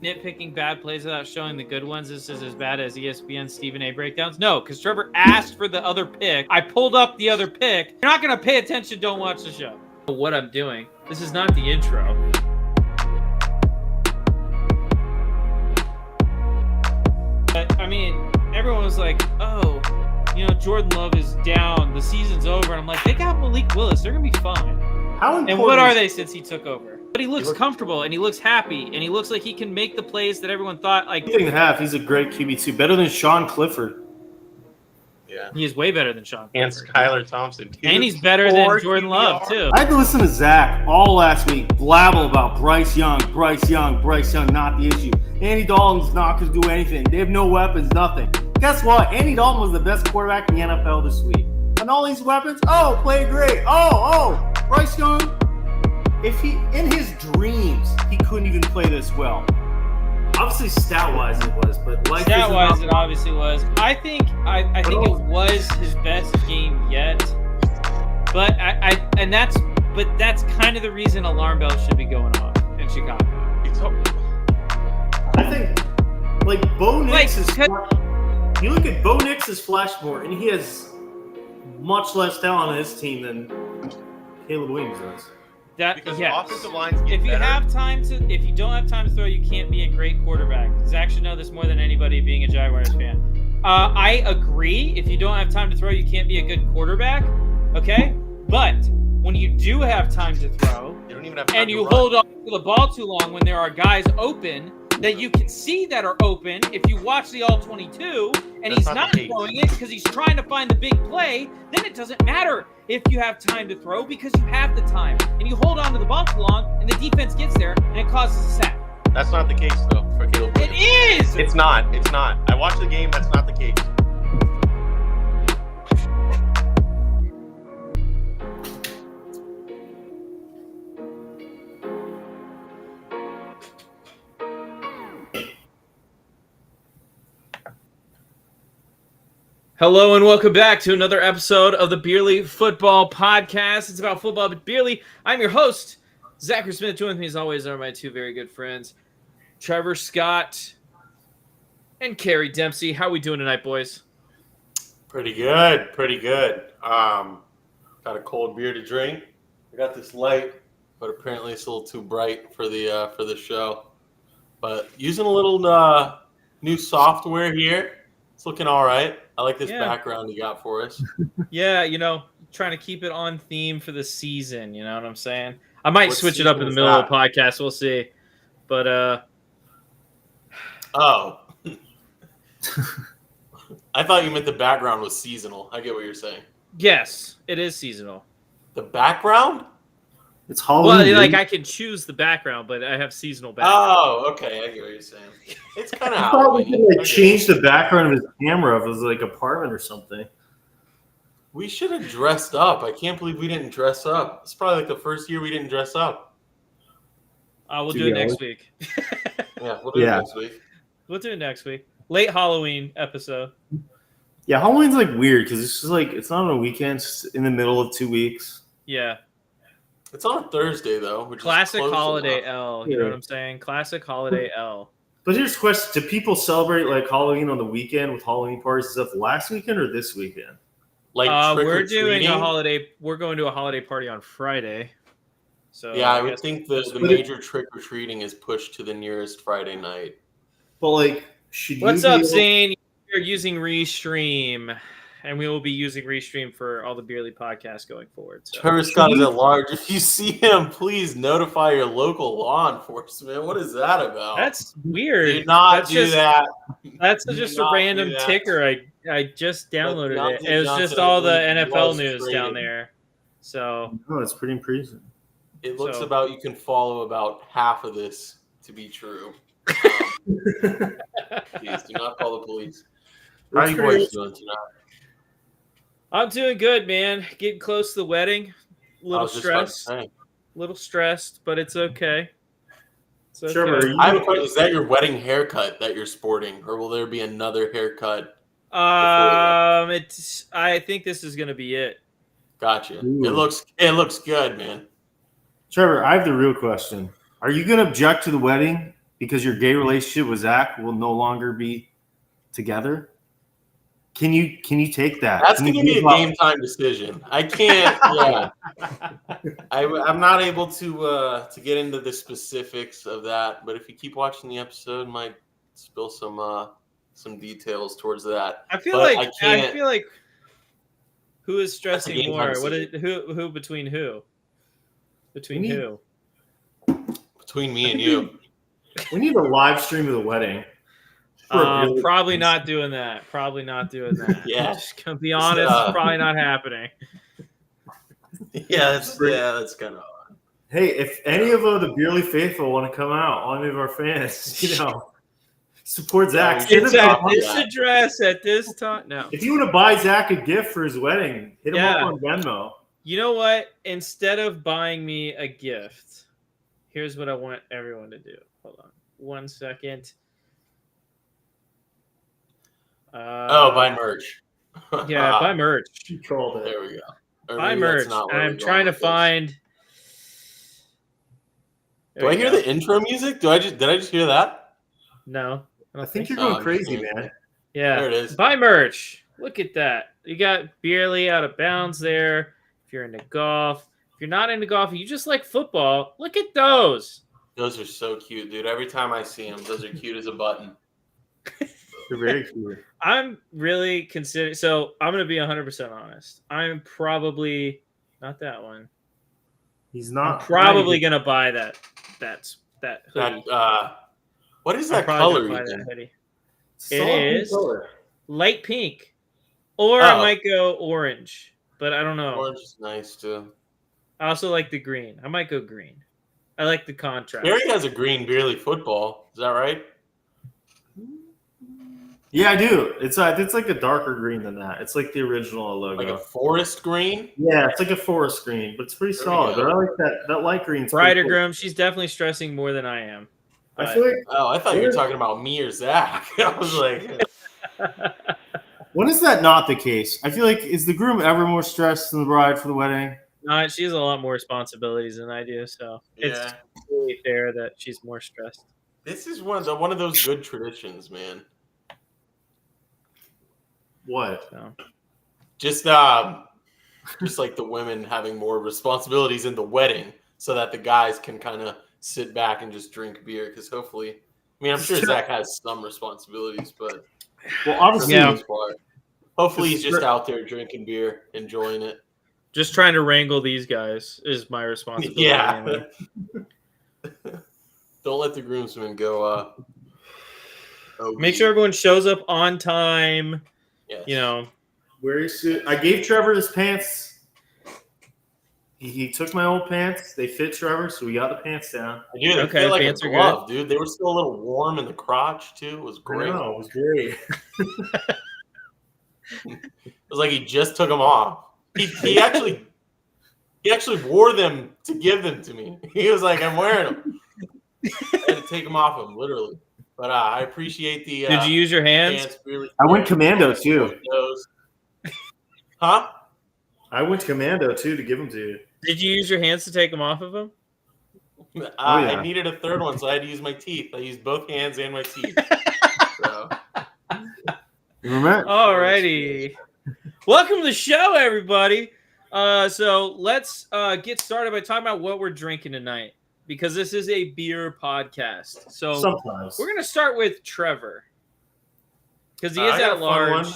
Nitpicking bad plays without showing the good ones. This is as bad as ESPN Stephen A breakdowns. No, because Trevor asked for the other pick. I pulled up the other pick. You're not going to pay attention. Don't watch the show. What I'm doing. This is not the intro. But, I mean, everyone was like, oh, Jordan Love is down. The season's over. And I'm like, they got Malik Willis. They're going to be fine. And what are they since he took over? But he looks comfortable, and he looks happy, and he looks like he can make the plays that everyone thought. Like, he's a great QB2, better than Sean Clifford. Yeah, he is way better than Sean Clifford. And Skylar Thompson, dude. And he's better than Jordan Love too. I had to listen to Zach all last week blabble about Bryce Young, not the issue. Andy Dalton's not going to do anything. They have no weapons, nothing. Guess what? Andy Dalton was the best quarterback in the NFL this week. And all these weapons, played great. Bryce Young. If he, in his dreams, he couldn't even play this well. Obviously, stat-wise it was, but stat-wise it obviously was. I think it was his best game yet. But that's kind of the reason alarm bells should be going off in Chicago. I think, Bo Nix you look at Bo Nix's flash board, and he has much less talent on his team than Caleb Williams does. Because offensive lines get if you better. If you don't have time to throw, you can't be a great quarterback. Zach should know this more than anybody being a Jaguars fan. I agree. If you don't have time to throw, you can't be a good quarterback. Okay? But when you do have time to throw, you don't even have time and you to hold on to the ball too long when there are guys open that you can see that are open if you watch the All-22 and he's not throwing it because he's trying to find the big play, then it doesn't matter if you have time to throw because you have the time. And you hold on to the ball too long and the defense gets there and it causes a sack. That's not the case, though, for Caleb Williams. It is! It's not. I watched the game. That's not the case. Hello and welcome back to another episode of the Beerly Football Podcast. It's about football but Beerly. I'm your host, Zachary Smith. Joining me as always are my two very good friends, Trevor Scott and Kerry Dempsey. How are we doing tonight, boys? Pretty good. Got a cold beer to drink. I got this light, but apparently it's a little too bright for the show. But using a little new software here, it's looking all right. I like this background you got for us. Yeah, trying to keep it on theme for the season. You know what I'm saying? I might switch it up in the middle of the podcast. We'll see. But oh, I thought you meant the background was seasonal. I get what you're saying. Yes, it is seasonal. The background? It's Halloween. Well, I can choose the background, but I have seasonal background. Oh, okay. I get what you're saying. It's kind of I thought we could change the background of his camera if it was apartment or something. We should have dressed up. I can't believe we didn't dress up. It's probably the first year we didn't dress up. We'll do it next week. Yeah, we'll do it next week. We'll do it next week. Late Halloween episode. Yeah, Halloween's weird because it's just it's not on a weekend. It's in the middle of 2 weeks. Yeah. It's on a Thursday though, which classic is holiday enough. L. You know what I'm saying? Classic holiday L. But here's a question: do people celebrate Halloween on the weekend with Halloween parties and stuff last weekend or this weekend? We're doing a holiday. We're going to a holiday party on Friday. So yeah, I would think the major trick or treating is pushed to the nearest Friday night. But what's up, Zane? You're using Restream. And we will be using Restream for all the Beerly podcasts going forward. So. Trevor Scott is at large. If you see him, please notify your local law enforcement. What is that about? That's weird. Do not do that. That's just a random ticker. I just downloaded it. It was just all the NFL news down there. So it's pretty impressive. It looks about you can follow about half of this to be true. Please do not call the police. How are you boys doing tonight? I'm doing good, man. Getting close to the wedding. little stressed, but it's okay. It's okay. Trevor, I have a question. Is that your wedding haircut that you're sporting, or will there be another haircut? I think this is gonna be it. Gotcha. Ooh. It looks good, man. Trevor, I have the real question. Are you going to object to the wedding because your gay relationship with Zach will no longer be together? Can you take that? That's going to be a game time decision. I can't. Yeah, I'm not able to get into the specifics of that. But if you keep watching the episode, might spill some details towards that. I feel like who is stressing more? Who between who? Between who? Between me and you. We need a live stream of the wedding. Probably not doing that. Yeah. Just gonna be honest, probably not happening. Yeah, that's kind of odd. Hey, if any of the Beerly faithful want to come out, any of our fans, support Zach. It's at this address at this time. No. If you want to buy Zach a gift for his wedding, hit him up on Venmo. You know what? Instead of buying me a gift, here's what I want everyone to do. Hold on 1 second. Buy merch. Yeah, buy merch. You called it. There we go. Buy merch. I'm trying to find. Do I hear the intro music? Did I just hear that? No. I think you're going crazy, man. Yeah. There it is. Buy merch. Look at that. You got Beerly out of bounds there. If you're into golf. If you're not into golf, you just like football. Look at those. Those are so cute, dude. Every time I see them, those are cute as a button. They're very cute. I'm really considering. So I'm going to be 100% honest. I'm probably not that one. He's not. I'm probably going to buy that hoodie. What is that color? That hoodie. It is color. light pink, or I might go orange, but I don't know. Orange is nice too. I also like the green. I might go green. I like the contrast. Barry has a green Beerly football. Is that right? Yeah, I do. It's like a darker green than that. It's like the original logo. Like a forest green? Yeah, it's like a forest green, but it's pretty solid. But I like that light green. Brighter groom. She's definitely stressing more than I am. I feel like. Oh, I thought you were talking about me or Zach. I was like. When is that not the case? I feel like, is the groom ever more stressed than the bride for the wedding? No, she has a lot more responsibilities than I do, so it's really fair that she's more stressed. This is one of those good traditions, man. What? So. Just like the women having more responsibilities in the wedding, so that the guys can kind of sit back and just drink beer. Because hopefully, I mean, I'm sure Zach has some responsibilities, but obviously, hopefully he's just out there drinking beer, enjoying it. Just trying to wrangle these guys is my responsibility. Yeah. Anyway. Don't let the groomsmen go. Make sure everyone shows up on time. Yes. Wear your suit. I gave Trevor his pants. He took my old pants. They fit Trevor, so we got the pants down. Dude, they fit like a glove, dude. They were still a little warm in the crotch too. It was great. I know, it was great. It was like he just took them off. He actually wore them to give them to me. He was like, "I'm wearing them." I had to take them off him, literally. But I appreciate the. Did you use your hands? Really I went commando too. Huh? I went commando too to give them to you. Did you use your hands to take them off of him? I needed a third one, so I had to use my teeth. I used both hands and my teeth. So. Alrighty. Welcome to the show, everybody. So let's get started by talking about what we're drinking tonight, because this is a beer podcast. So we're going to start with Trevor, because he is at large.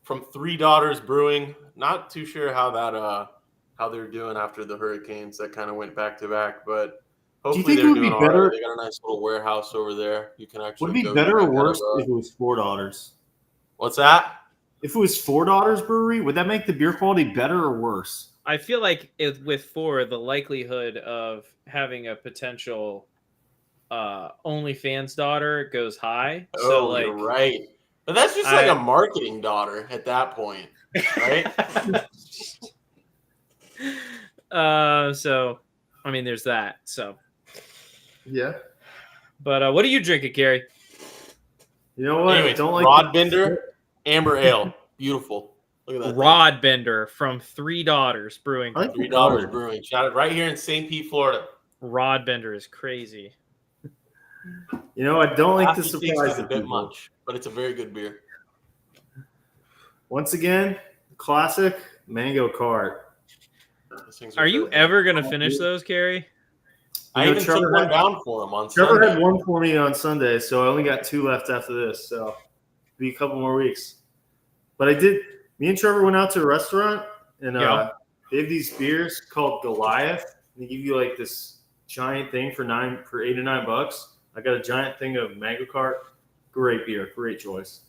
From Three Daughters Brewing. Not too sure how they're doing after the hurricanes that kind of went back to back, but hopefully they're doing all right. They got a nice little warehouse over there. You can actually. Would it be better or worse if it was Four Daughters? What's that? If it was Four Daughters Brewery, would that make the beer quality better or worse? I feel like with Four, the likelihood of having a potential OnlyFans daughter goes high. Oh, you're right. But that's just like a marketing daughter at that point, right? So, I mean, there's that. So, Yeah. but what are you drinking, Gary? You know what? Anyways, Don't like Rod Bender, Amber Ale. Beautiful. Look at that. Rod Bender from Three Daughters Brewing I like Company. $3 Brewing. Shout out right here in St. Pete, Florida. Rod Bender is crazy. You know, I don't like to 56 surprise is a the bit people. much, but it's a very good beer. Once again, classic mango cart. Those things Are you good. ever going to finish those, Gary? I You know, even Trevor took one had- down for him on Trevor Sunday. had one for me on Sunday, so I only got 2 left after this. So be a couple more weeks. But I did. Me and Trevor went out to a restaurant, and Yeah. they have these beers called Goliath. They give you like this giant thing for $8 to $9. I got a giant thing of mango cart. Great beer, great choice.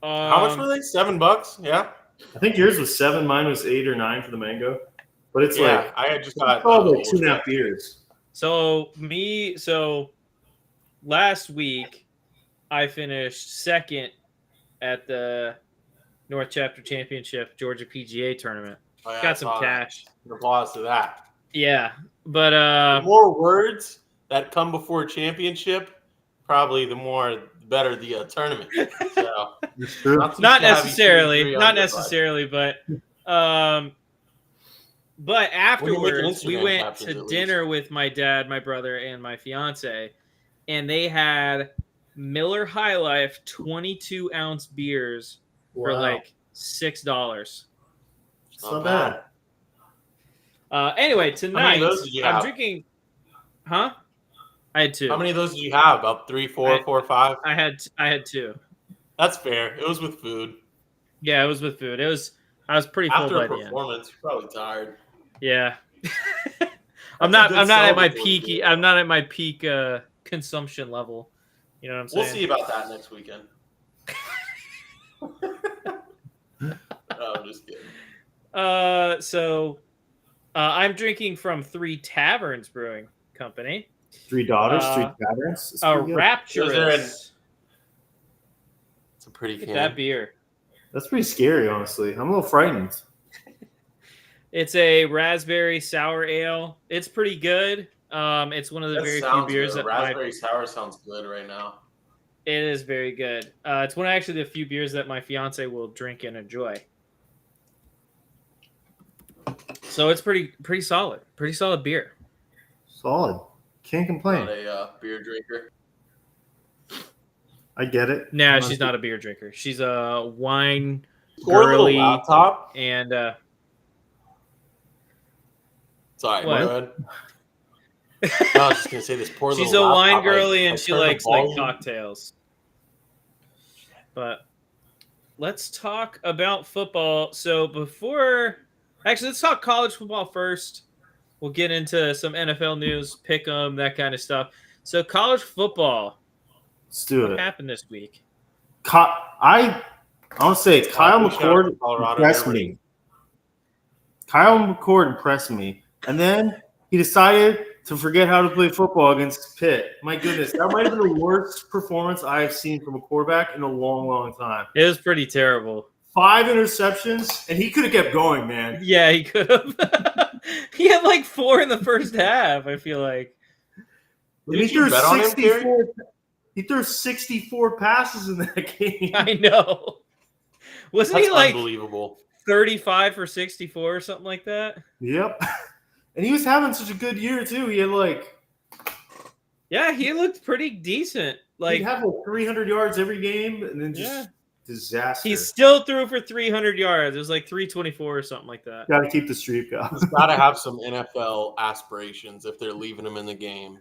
How much were they? $7? Yeah. I think yours was 7, mine was 8 or 9 for the mango. But it's like I had just got like 2.5 beers. So last week I finished second at the North Chapter Championship Georgia PGA tournament. Oh, yeah, I Got some saw that. cash. Applause to that. Yeah, but The more words that come before a championship, probably the better the tournament. So It's true. not shabby necessarily, 2-3 not under, necessarily, but afterwards we Instagram went captions, to at dinner with my dad, my brother, and my fiance, and they had Miller High Life 22-ounce beers for Wow. like $6. It's not bad. Anyway, How tonight many of those did you I'm have? drinking. Huh? I had 2. How many of those did you have? About 3, 4, 4, 5? I had 2. That's fair. It was with food. Yeah, it was with food. I was pretty full After by a the end. performance, you're probably tired. Yeah. a I'm not good at my celebratory peak beer. I'm not at my peak consumption level. You know what I'm saying? We'll see about that next weekend. No, I'm just kidding. I'm drinking from Three Taverns Brewing Company. 3 daughters, 3 taverns. It's pretty good. Rapturous. It's a pretty Look at can. that beer. That's pretty scary, honestly. I'm a little frightened. It's a raspberry sour ale. It's pretty good. It's one of the That very few sounds beers good. that Raspberry sour sounds good right now. It is very good. It's one of actually the few beers that my fiance will drink and enjoy. So it's pretty solid. Pretty solid beer. Solid. Can't complain. Not a beer drinker. I get it. Nah, she's not a beer drinker. She's a wine Or a little girly laptop. and Sorry, What? go ahead. I was just gonna say this poor she's little a wine laptop, girly I and she turned the likes like volume- cocktails. But let's talk about football. So let's talk college football first. We'll get into some NFL news, pick 'em, that kind of stuff. So college football, Let's do what it. happened this week? I want to say Kyle Shout out to McCord Colorado, impressed they're me. Kyle McCord impressed me. And then he decided to forget how to play football against Pitt. My goodness, that might have been the worst performance I have seen from a quarterback in a long, long time. It was pretty terrible. 5 interceptions, and he could have kept going, man. Yeah, he could have. He had like 4 in the first half, I feel like. And Did you bet on him, Gary? He threw 64 passes in that game. I know. Wasn't That's he like unbelievable. 35 for 64 or something like that? Yep. And he was having such a good year, too. He had Yeah, he looked pretty decent. he'd have 300 yards every game, and then just Yeah. disaster. He still threw for 300 yards. It was like 324 or something like that. Got to keep the streak up. He's got to have some NFL aspirations if they're leaving him in the game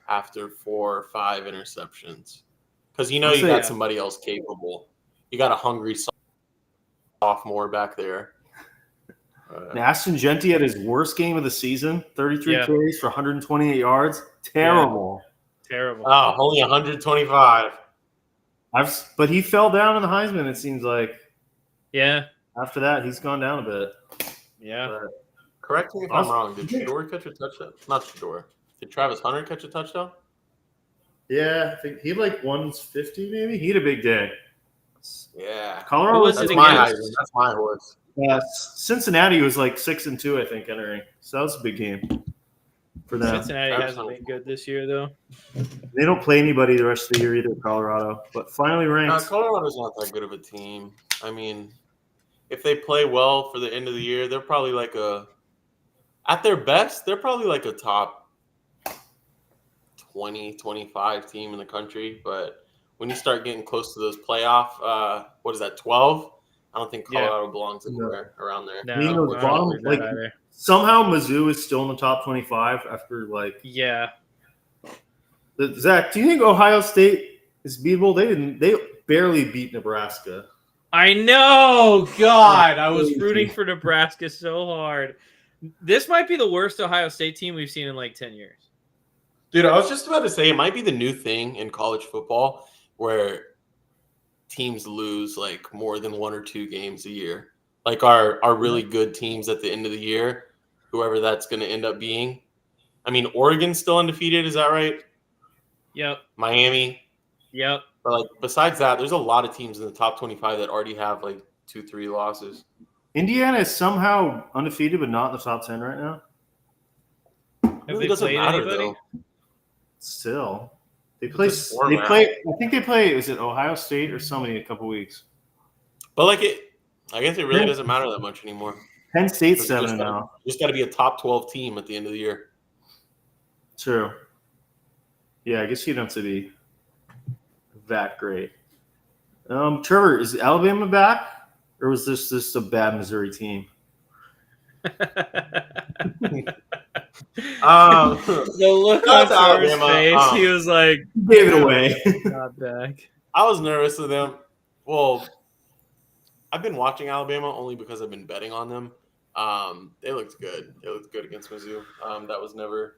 after 4 or 5 interceptions. Because you got somebody else capable. You got a hungry sophomore back there. And Ashton Genty had his worst game of the season, 33 Yeah. carries for 128 yards. Terrible. Terrible. Oh, only 125. But he fell down in the Heisman, it seems like. Yeah. After that, he's gone down a bit. Yeah. But Correct me if I'm wrong. Did Shador catch a touchdown? Not Shador. Did Travis Hunter catch a touchdown? yeah, I think he had 150 maybe. He had a big day. Yeah. Colorado Who was was it That's my against? Heisman. That's my horse. Cincinnati was like 6-2, I think, entering. So that was a big game for them. Cincinnati hasn't been good this year, though. They don't play anybody the rest of the year either, Colorado. But finally ranked. Colorado's not that good of a team. I mean, if they play well for the end of the year, they're probably like at their best, they're probably like a top 20, 25 team in the country. But when you start getting close to those playoff, what is that, 12? I don't think Colorado belongs anywhere around there. No, I mean, those I don't bottom, believe that like, either. somehow Mizzou is still in the top 25 after, like. Yeah. Zach, do you think Ohio State is beatable? They barely beat Nebraska. I know. God, I was rooting for Nebraska so hard. This might be the worst Ohio State team we've seen in like 10 years. Dude, I was just about to say it might be the new thing in college football where teams lose like more than 1 or 2 games a year. Like our really good teams at the end of the year, whoever that's going to end up being. I mean, Oregon's still undefeated, is that right? Yep. Miami. Yep. But like besides that, there's a lot of teams in the top 25 that already have like 2-3 losses. Indiana is somehow undefeated, but not in the top 10 right now. Have they played anybody? Still, they play. It's a They format. play. I think they play. Is it Ohio State or somebody in a couple weeks? But like I guess it really doesn't matter that much anymore. Penn State's Just 7 gotta- now. Just got to be a top 12 team at the end of the year. True. Yeah, I guess you don't have to be that great. Trevor, is Alabama back, or was this just a bad Missouri team? The look on Shout out to Trevor's Alabama. face, he was like, Gave it away. not back. I was nervous of them. Well, I've been watching Alabama only because I've been betting on them. They looked good. They looked good against Mizzou. That was never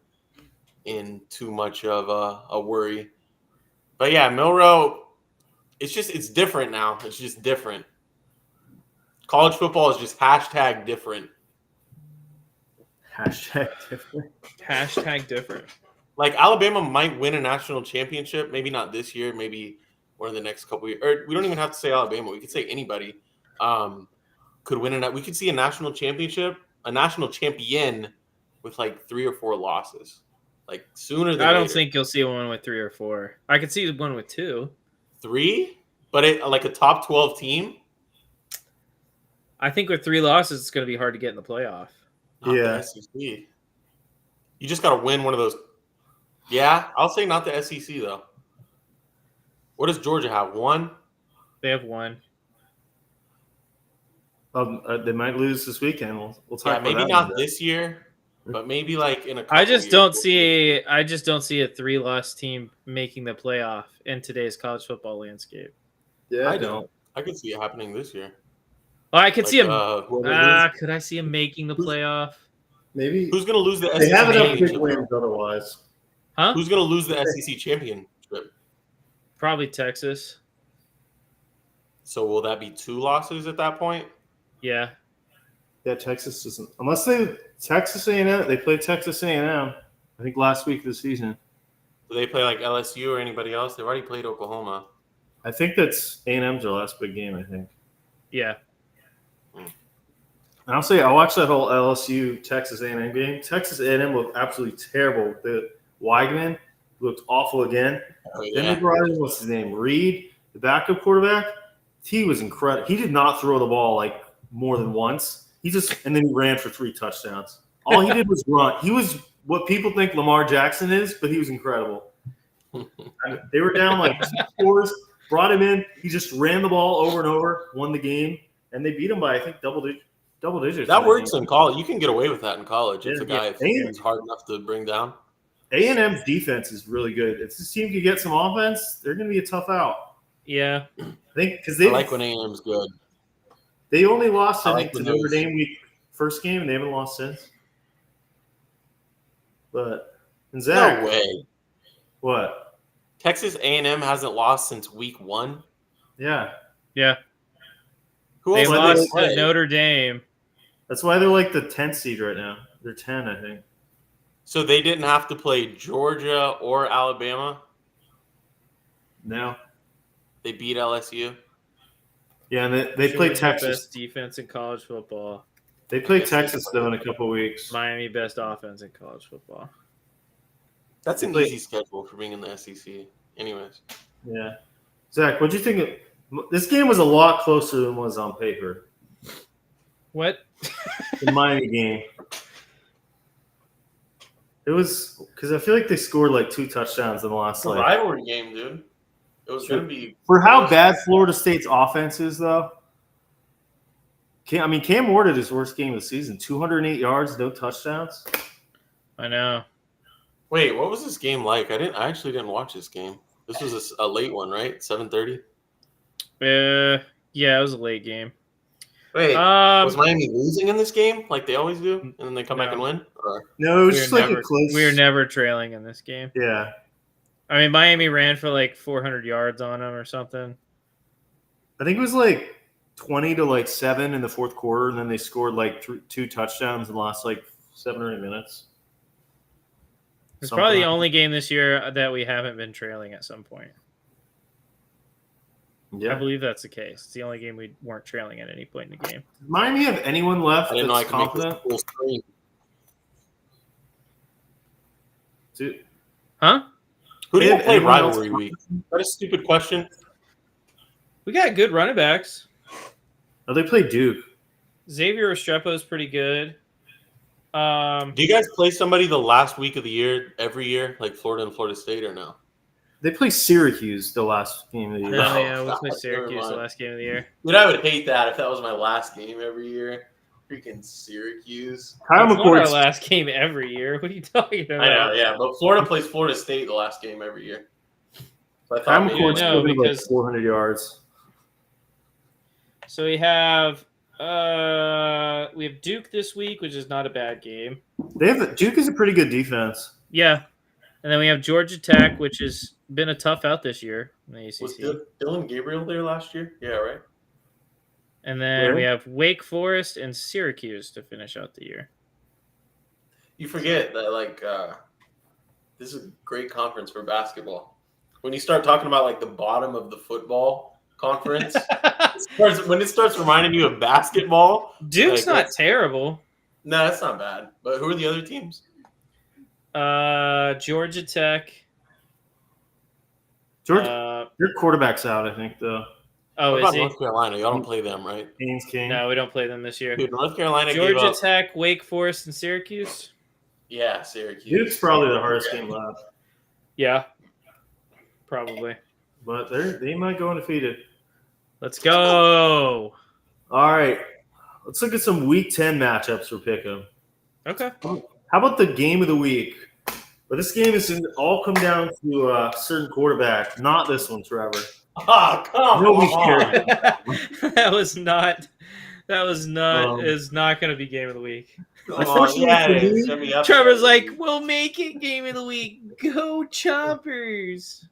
in too much of a worry. But yeah, Milroe, it's different now. It's just different. College football is just hashtag different. Hashtag different. Hashtag different. Like Alabama might win a national championship, maybe not this year, maybe one of the next couple of years. Or we don't even have to say Alabama. We could say anybody could win we could see a national championship, a national champion with like 3 or 4 losses. Like sooner than I don't later. think you'll see one with 3 or 4. I could see one with 2. 3, but like a top 12 team. I think with 3 losses, it's going to be hard to get in the playoff. Not Yeah. the SEC. You just got to win one of those. Yeah, I'll say not the SEC though. What does Georgia have? 1? They have 1. They might lose this weekend. We'll talk Yeah, about maybe that not in a bit. this year, but maybe like in a couple I just years. don't see a 3-loss team making the playoff in today's college football landscape. Yeah, I don't. I could see it happening this year. Well, I could see him. Well, Could I see him making the playoff? maybe Who's going to lose the they SEC have enough championship? big wins otherwise. Huh? Who's going to lose the SEC championship? Probably Texas. So will that be 2 losses at that point? Yeah. Yeah, Texas doesn't. Unless Texas A&M, they played Texas A&M. I think last week of the season. Do they play like LSU or anybody else? They've already played Oklahoma. I think that's A&M's their last big game. I think. Yeah. And I'll say I watched that whole LSU Texas A&M game. Texas A&M looked absolutely terrible. The Weigman looked awful again. Oh, Then they brought in what's his name, Reed, the backup quarterback. He was incredible. He did not throw the ball like more than once. And then he ran for 3 touchdowns. All he did was run. He was what people think Lamar Jackson is, but he was incredible. They were down like 2 scores, brought him in. He just ran the ball over and over, won the game, and they beat him by I think double digits. That works in college. You can get away with that in college. It's a guy Yeah. who's hard enough to bring down. A&M's defense is really good. If this team can get some offense, they're going to be a tough out. Yeah. I think because I like when A&M's good. they only lost I I like think to when Notre those- Dame week first game, and they haven't lost since. But and Zach, No way. what? Texas A&M hasn't lost since week 1. Yeah, Yeah. Who They else did lost play? to Notre Dame. that's why they're like the 10th seed right now. They're 10, I think. So they didn't have to play Georgia or Alabama. Now, They beat LSU. Yeah, and they play Georgia, Texas. best defense in college football. They play Texas though in a couple weeks. Miami, best offense in college football. That's an easy schedule for being in the SEC. Anyways. Yeah. Zach, what'd you think? This game was a lot closer than was on paper. What? The Miami game. It was because I feel like they scored like 2 touchdowns in the last It's a rivalry game, dude. It was going to be for how bad Florida State's offense is, though. Cam Ward had his worst game of the season. 208 yards, no touchdowns. I know. Wait, what was this game like? I actually didn't watch this game. This was a late one, right? 7:30. Yeah, it was a late game. Wait, was Miami losing in this game like they always do, and then they come back and win? Or? No, it was just like a close. We were never trailing in this game. Yeah. I mean, Miami ran for like 400 yards on them or something. I think it was like 20-7 in the fourth quarter, and then they scored like 2 touchdowns in the last like 7 or 8 minutes. It's probably the only game this year that we haven't been trailing at some point. Yeah. I believe that's the case. It's the only game we weren't trailing at any point in the game. Does Miami have anyone left I didn't know I that's could confident? make this full screen. Dude. Huh? Who do They you have play anyone else rivalry week? Is that a stupid question? We got good running backs. Oh, they play Duke. Xavier Restrepo is pretty good. Do you guys play somebody the last week of the year every year, like Florida and Florida State, or no? They play Syracuse the last game of the year. Yeah, we'll play God, Syracuse never the mind. last game of the year. Dude, I would hate that if that was my last game every year. Freaking Syracuse. Kyle It's not our McCord's last game every year. What are you talking about? I know, yeah, but Florida plays Florida State the last game every year. So I Kyle thought maybe McCord's no, scored like because- 400 yards. So we have Duke this week, which is not a bad game. Duke is a pretty good defense. Yeah. And then we have Georgia Tech, which has been a tough out this year in the ACC. was Dylan Gabriel there last year? Yeah, right. And then we Where? have Wake Forest and Syracuse to finish out the year. You forget that this is a great conference for basketball. When you start talking about like the bottom of the football conference, when it starts reminding you of basketball, Duke's like, not terrible. no, that's not bad. But who are the other teams? Georgia Tech. Georgia, your quarterback's out, I think, though. Oh, What is about he? North Carolina? Y'all don't play them, right? Haynes King. No, we don't play them this year. Dude, North Carolina gave Georgia up. Tech, Wake Forest, and Syracuse. Yeah, Syracuse. Duke's probably the hardest game left. Yeah, probably. But they might go undefeated. Let's go. All right. Let's look at some Week 10 matchups for Pick'em. Okay. How about the game of the week? But this game is all come down to a certain quarterback. Not this one, Trevor. Oh, come Nobody's on. That was not is not going to be game of the week. Come on. Yeah, it is. Set me up. Trevor's like, we'll make it game of the week. Go Choppers.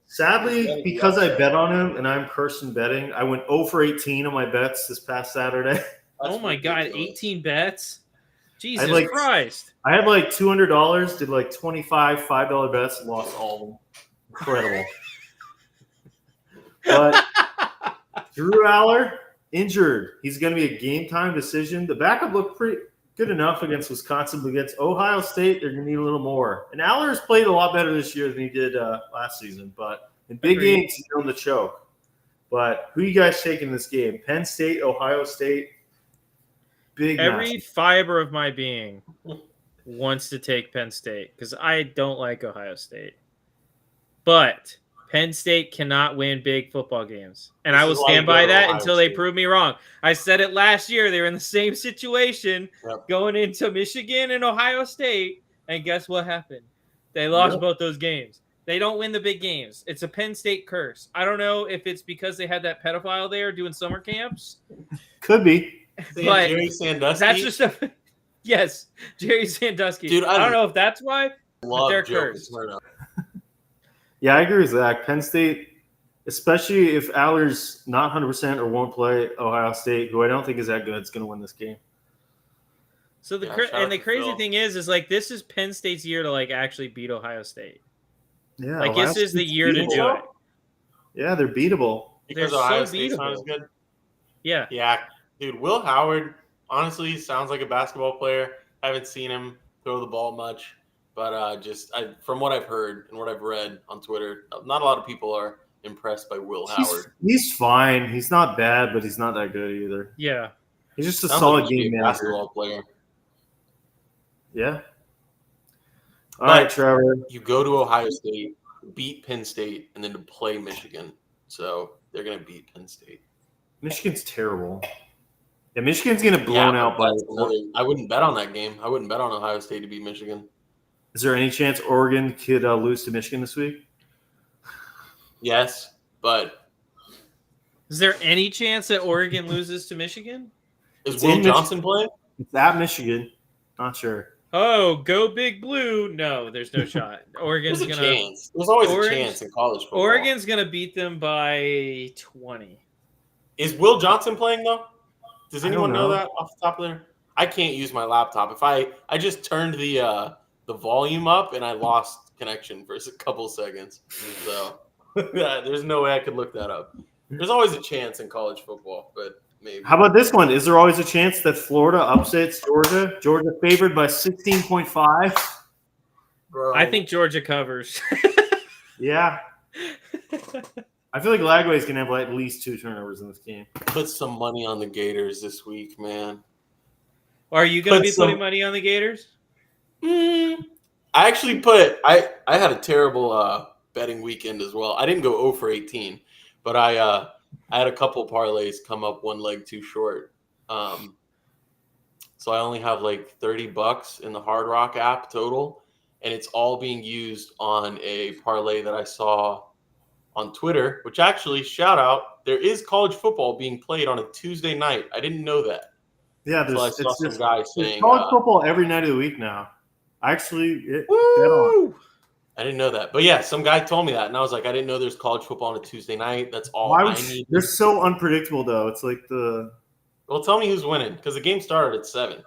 Sadly, because I bet on him and I'm cursed in betting, I went 0 for 18 on my bets this past Saturday. Oh my God, 18 bets? Jesus like- Christ. I had like $200, did like 25 $5 bets, lost all of them. Incredible. But Drew Aller, injured. He's going to be a game-time decision. The backup looked pretty good enough against Wisconsin, but against Ohio State, they're going to need a little more. And Aller has played a lot better this year than he did last season. But in big Agreed. games, he's on the choke. But who you guys taking in this game? Penn State, Ohio State? Big Every matchup. fiber of my being wants to take Penn State because I don't like Ohio State. But Penn State cannot win big football games. And This I will is why you stand go by to that Ohio until they State. prove me wrong. I said it last year. They were in the same situation Yep. going into Michigan and Ohio State. And guess what happened? They lost Yep. both those games. They don't win the big games. It's a Penn State curse. I don't know if it's because they had that pedophile there doing summer camps. Could be. But Jerry Sandusky. that's just a yes, Jerry Sandusky. Dude, I don't know if that's why. love they're Joe cursed. Paterno. Yeah, I agree with Zach. Penn State, especially if Aller's not 100% or won't play Ohio State, who I don't think is that good, is going to win this game. So the Yeah, cra- shout out and the to crazy Phil. thing is like this is Penn State's year to like actually beat Ohio State. Yeah, Like Ohio this is the State's year to do beatable. it. Yeah, they're beatable. Because they're Ohio so State's not as beatable. good. Yeah. Yeah, dude. Will Howard honestly sounds like a basketball player. I haven't seen him throw the ball much, but from what I've heard and what I've read on Twitter, not a lot of people are impressed by Will Howard. He's fine. He's not bad, but he's not that good either. Yeah. He's just a Sounds solid like he should game be a manager. basketball player. Yeah. All But right, Trevor. you go to Ohio State, beat Penn State, and then to play Michigan. So they're going to beat Penn State. Michigan's terrible. Yeah, Michigan's getting blown out by. I wouldn't bet on that game. I wouldn't bet on Ohio State to beat Michigan. Is there any chance Oregon could lose to Michigan this week? Yes, but Is there any chance that Oregon loses to Michigan? is Will Johnson playing? It's at Michigan. Not sure. Oh, go Big Blue! No, there's no shot. Oregon's There's a gonna. chance. There's always a chance in college football. Oregon's gonna beat them by 20. Is Will Johnson playing though? Does I anyone don't know know. that off the top of their? I can't use my laptop. If I just turned the volume up and I lost connection for a couple seconds. So yeah, there's no way I could look that up. There's always a chance in college football, but maybe. How about this one? Is there always a chance that Florida upsets Georgia? Georgia favored by 16.5. Bro, I think Georgia covers. Yeah. I feel like Lagway's going to have at least 2 turnovers in this game. put some money on the Gators this week, man. Are you gonna be putting money on the Gators? I actually I had a terrible betting weekend as well. I didn't go 0 for 18, but I had a couple parlays come up one leg too short. So I only have like $30 in the Hard Rock app total, and it's all being used on a parlay that I saw on Twitter, which actually, shout out, there is college football being played on a Tuesday night. I didn't know that. Yeah, So I saw some guy saying college football every night of the week now. Actually, Woo! I didn't know that. But yeah, some guy told me that, and I was like, I didn't know there's college football on a Tuesday night. That's all I need. They're so unpredictable, though. It's like Well, tell me who's winning, because the game started at 7.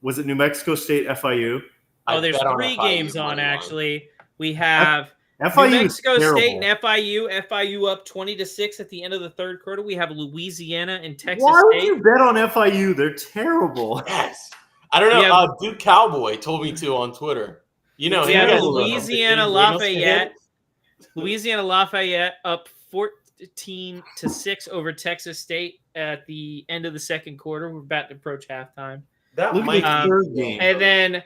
Was it New Mexico State FIU? Oh, there's 3 games on, actually. We have FIU New Mexico is State and FIU up 20-6 at the end of the third quarter. We have Louisiana and Texas Why would State. you bet on FIU? They're terrible. Yes. I don't know. Duke Cowboy told me to on Twitter. You know, we have Louisiana Lafayette. Louisiana Lafayette up 14-6 over Texas State at the end of the second quarter. We're about to approach halftime. That might be third game. And then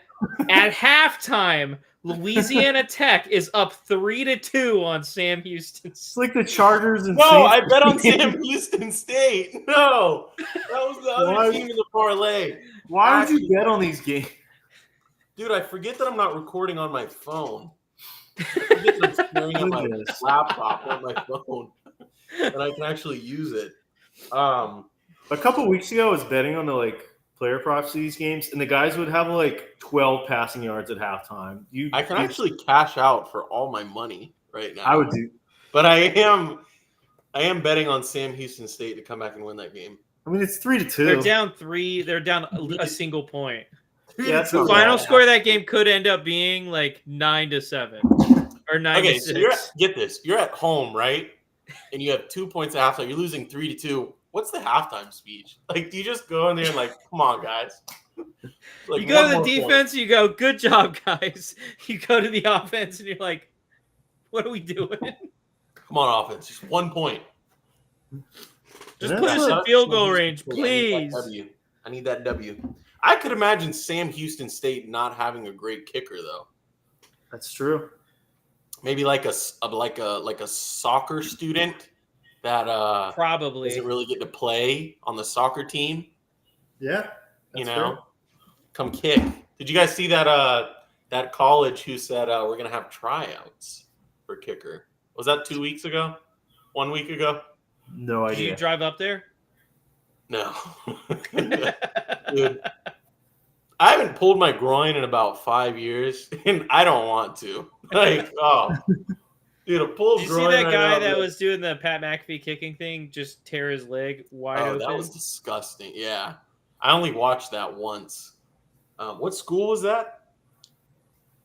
at halftime, Louisiana Tech is up 3-2 on Sam Houston. It's like the Chargers and No, Saints. I bet on Sam Houston State. No, that was the other team in the parlay. Why would you bet on these games? Dude, I forget that I'm not recording on my phone. I forget that I'm staring at my laptop on my phone, and I can actually use it. A couple weeks ago, I was betting on the player props to these games, and the guys would have 12 passing yards at halftime. I can actually cash out for all my money right now. I would do, but I am betting on Sam Houston State to come back and win that game. I mean, it's 3-2. They're down 3. They're down a single point. Yeah, The final score of that game could end up being 9-7 or 9-6. Okay, so get this. You're at home, right? And you have 2 points at halftime. You're losing 3-2. What's the halftime speech? Do you just go in there and come on, guys? You go to the defense, you go, good job, guys. You go to the offense, and you're like, what are we doing? Come on, offense. Just 1 point. Just put us in field goal range, please. I need that W. I could imagine Sam Houston State not having a great kicker, though. That's true. Maybe like a soccer student that probably doesn't really get to play on the soccer team. Yeah, come kick. Did you guys see that college who said we're gonna have tryouts for kicker? Was that 2 weeks ago? 1 week ago? No idea. Did you drive up there? No, dude. I haven't pulled my groin in about 5 years, and I don't want to. Dude, a pulled groin. Did you groin. see that guy that was doing the Pat McAfee kicking thing just tear his leg wide open? That was disgusting. Yeah, I only watched that once. What school was that?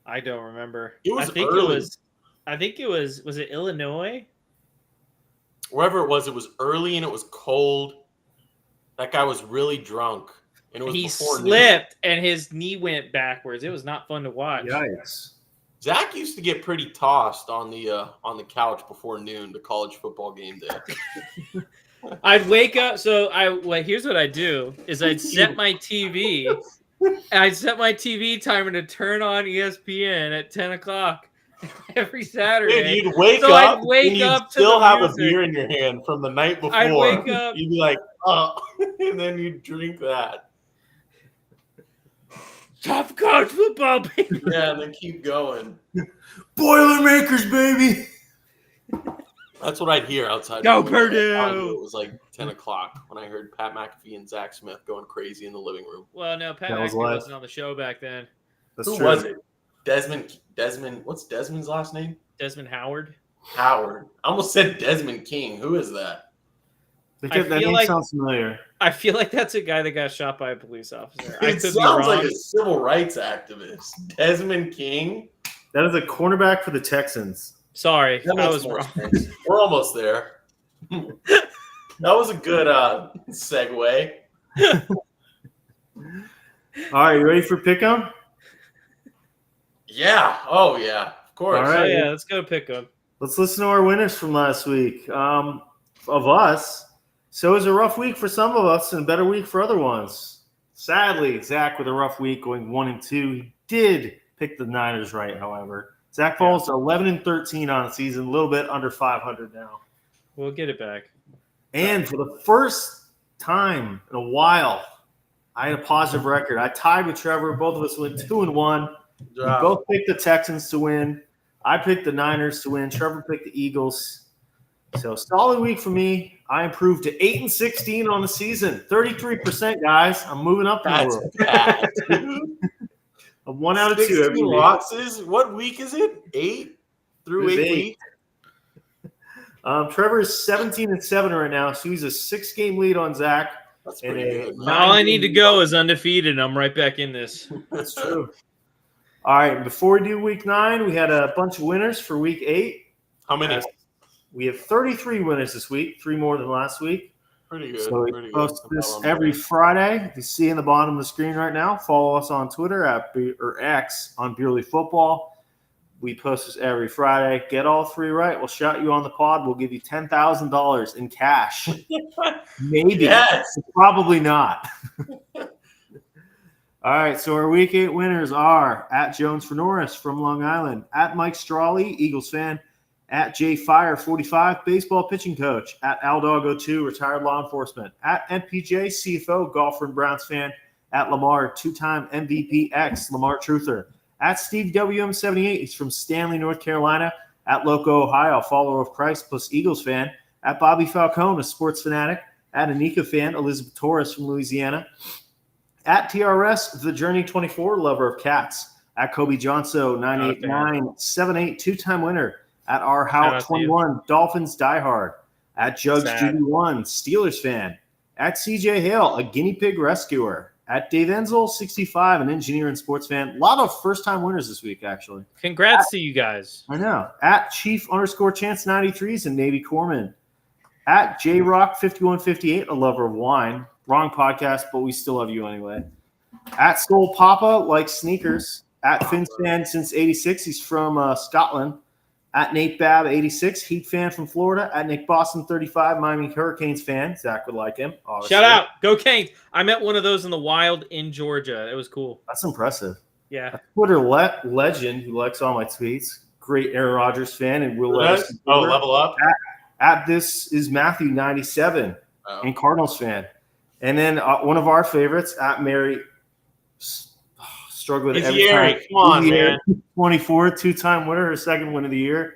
I don't remember. It was I think early. it was. Was it Illinois? wherever it was early and it was cold. That guy was really drunk. And it was He before slipped and his knee went backwards. It was not fun to watch. Yikes. Zach used to get pretty tossed on the couch before noon to college football game day. I'd wake up. So here's what I do: is I'd set my TV. I'd set my TV timer to turn on ESPN at 10 o'clock every Saturday. Dude, you'd wake So up I'd wake and you'd up to still the have music. a beer in your hand from the night before. I'd wake up. You'd be like, oh, and then you'd drink that. Top college football, baby. Yeah, and then keep going. Boilermakers, baby. That's what I'd hear outside. Go the window. Purdue! I knew it was like 10 o'clock when I heard Pat McAfee and Zach Smith going crazy in the living room. Well, no, Pat That was McAfee live. wasn't on the show back then. That's Who true. was it? Desmond. What's Desmond's last name? Desmond Howard. Howard. I almost said Desmond King. Who is that? That I that feel name like- sounds familiar. I feel like that's a guy that got shot by a police officer. I It could be sounds wrong. like a civil rights activist. Desmond King. That is a cornerback for the Texans. Sorry, That I makes was more wrong. sense. We're almost there. That was a good segue. All right, you ready for pick'em? Yeah. Oh, yeah. Of course. All Oh right. yeah, let's go pick him. Let's listen to our winners from last week. Of us, so it was a rough week for some of us and a better week for other ones. Sadly, Zach with a rough week going 1-2. He did pick the Niners right, however. Zach falls to 11-13 on the season, a little bit under 500 now. We'll get it back. And for the first time in a while, I had a positive record. I tied with Trevor. Both of us went 2-1. We both picked the Texans to win. I picked the Niners to win. Trevor picked the Eagles. So solid week for me. I improved to 8-16 on the season. 33%, guys. I'm moving up in the That's world. bad, dude. I'm 1 out of 2 every 16 week. losses. What week is it? 8 through It was 8 8. weeks. Trevor is 17-7 right now, so he's a 6-game lead on Zach. That's And pretty a good. nine- All I need to go is undefeated, and I'm right back in this. That's true. All right, before we do week 9, we had a bunch of winners for week 8. How many? We have 33 winners this week, 3 more than last week. Pretty good. So we pretty good. post this every Friday. You see in the bottom of the screen right now. Follow us on Twitter or X on Beerly Football. We post this every Friday. Get all 3 right. We'll shout you on the pod. We'll give you $10,000 in cash. Maybe. Yes. Probably not. All right, so our Week 8 winners are at Jones for Norris from Long Island, at Mike Strawley, Eagles fan, at Jay Fire 45, baseball pitching coach, at Aldog02, retired law enforcement, at MPJ CFO, golfer and Browns fan, at Lamar, 2-time MVP X, Lamar Truther, at Steve WM78, he's from Stanley, North Carolina, at Loco, Ohio, follower of Christ plus Eagles fan, at Bobby Falcone, a sports fanatic, at Anika fan, Elizabeth Torres from Louisiana, at TRS, The Journey 24, lover of cats, at Kobe Johnso 98978, 2-time winner, at R How 21, Dolphins diehard, at Jugs Judy 1, Steelers fan, at CJ Hale, a guinea pig rescuer, at Dave Enzel 65, an engineer and sports fan. A lot of first-time winners this week, actually. Congrats to you guys. I know. At Chief_Chance 93s and Navy Corpsman. At JRock5158, a lover of wine. Wrong podcast, but we still love you anyway. At Soul Papa, likes sneakers. At Finn's fan since 86, he's from Scotland. At Nate Babb 86, Heat fan from Florida. At Nick Boston 35, Miami Hurricanes fan. Zach would like him. Obviously. Shout out. Go Canes. I met one of those in the wild in Georgia. It was cool. That's impressive. Yeah. A Twitter legend who likes all my tweets. Great Aaron Rodgers fan and will let us. Oh, level up. At this is Matthew 97 and Cardinals fan. And then one of our favorites at Mary struggled with every time. Come on, man. 24, 2-time winner, her second win of the year.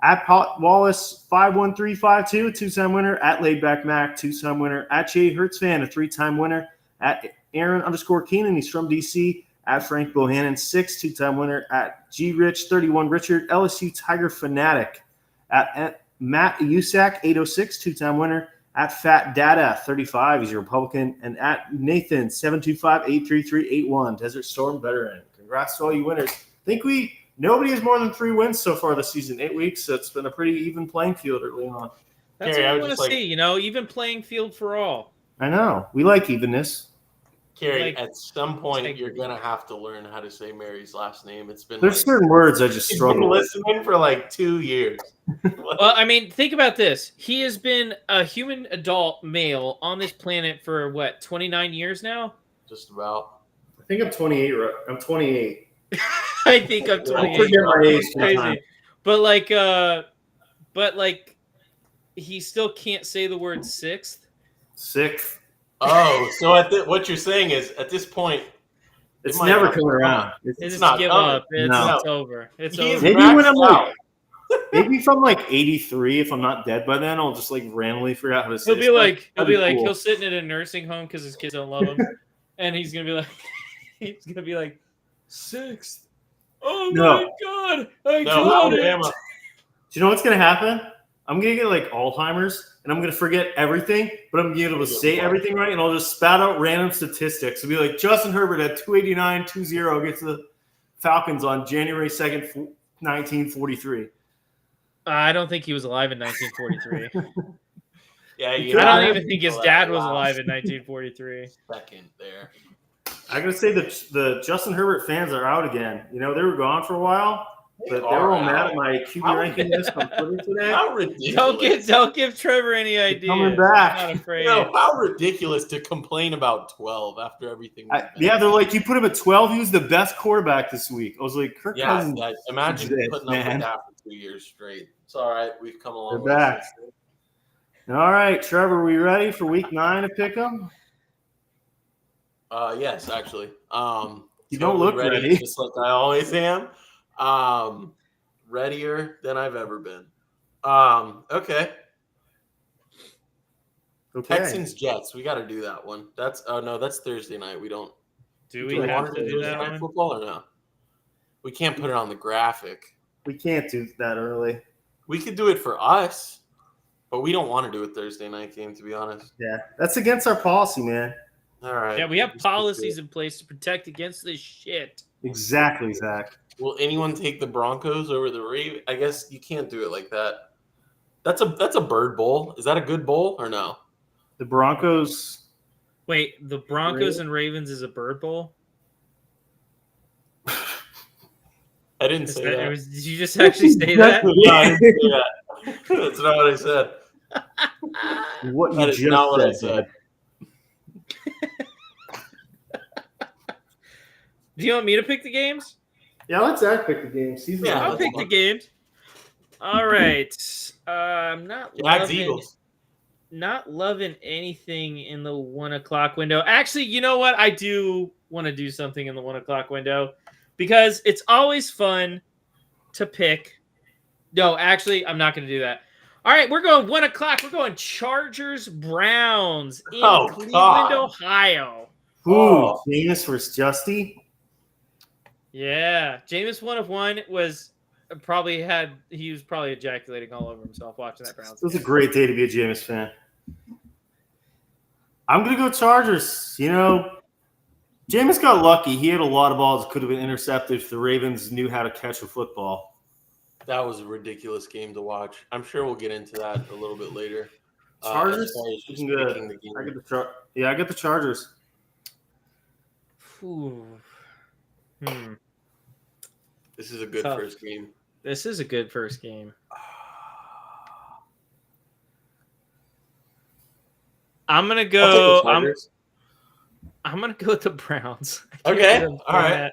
At Wallace 51352, 2-time winner. At Laidback Mac, 2-time winner. At Jay Hertz fan, a 3-time winner. At Aaron_Keenan, he's from DC. At Frank Bohannon 6, 2-time winner. At G Rich 31 Richard, LSU Tiger fanatic. At Matt Usack 806, 2-time winner. At Fat Data 35, he's a Republican, and at Nathan 725-83381, Desert Storm veteran. Congrats to all you winners. I think nobody has more than 3 wins so far this season, 8 weeks, so it's been a pretty even playing field early on. That's Carrie, what I we would want to just see. You know, even playing field for all. I know. We like evenness. Carrie, Like, at some point, like- you're gonna have to learn how to say Mary's last name. It's been There's like, certain words I just you've struggle been with. listening for like 2 years. Well, I mean, think about this. He has been a human adult male on this planet for what, 29 years now? Just about. I think I'm 28. I'm 28. I think I'm I 28. forget my age Crazy. sometimes. But like he still can't say the word sixth. Sixth. Oh, so what you're saying is at this point, It's might never not coming around. It's just not give coming. up. It's, No. it's over. It's He is over. Maybe maxed when I'm like, out. maybe if I'm like 83, if I'm not dead by then, I'll just like randomly figure out how to say. He'll be stuff. like, That'd be cool. he'll sit in a nursing home because his kids don't love him, and he's gonna be like, sixth. Oh No. my god, I No, got it. Alabama. Do you know what's gonna happen? I'm gonna get like Alzheimer's, and I'm gonna forget everything, but I'm gonna be able to say everything right, and I'll just spat out random statistics. It'll be like Justin Herbert at 289-20 gets the Falcons on January 2nd, 1943. I don't think he was alive in 1943. Yeah, I you don't even think his dad was alive in 1943. Second there. I gotta say that the Justin Herbert fans are out again. You know, they were gone for a while, but they were all mad at my QB ranking list on Twitter today. How ridiculous! Don't give Trevor any ideas. coming back. I'm not afraid. How ridiculous to complain about 12 after everything. Yeah, they're like, you put him at 12. He was the best quarterback this week. I was like, Kirk Yeah, Cousins. guys, imagine this, putting up man. with that for 2 years straight. It's all right. We've come along. They're back. All right, Trevor, we ready for week 9 to pick them? Yes, actually. You don't look ready. Just like I always am. Readier than I've ever been. Okay. Texans Jets. We got to do that one. That's Thursday night. We don't. Do we want have to do Thursday that night one? football or no? We can't put it on the graphic. We can't do that early. We could do it for us, but we don't want to do a Thursday night game, to be honest. Yeah, that's against our policy, man. All right. Yeah, we have policies in place to protect against this shit. Exactly, Zach. Will anyone take the Broncos over the Ravens? I guess you can't do it like that. That's a bird bowl. Is that a good bowl or no? The Broncos. Wait, the Broncos and Ravens is a bird bowl? I didn't say that. Did you just actually say that? No, I didn't say that. That's not what I said. What That you is just not what I said. said. Do you want me to pick the games? Yeah, let Zach pick the game. Season Yeah, I'll pick the games. All right. I'm not loving anything in the 1 o'clock window. Actually, you know what? I do want to do something in the 1 o'clock window because it's always fun to pick. No, actually, I'm not going to do that. All right, we're going 1 o'clock. We're going Chargers Browns in Cleveland, Ohio. Ooh, Jameis versus Justy. Yeah, Jameis 1 of 1 was probably ejaculating all over himself watching that Browns. It was a great day to be a Jameis fan. I'm gonna go Chargers. You know, Jameis got lucky. He had a lot of balls that could have been intercepted if the Ravens knew how to catch a football. That was a ridiculous game to watch. I'm sure we'll get into that a little bit later. Chargers, as far as just good. picking the game. I get the Chargers. Ooh. This is a good Tough. first game. This is a good first game. I'm gonna go. I'm gonna go with the Browns. Okay, all right.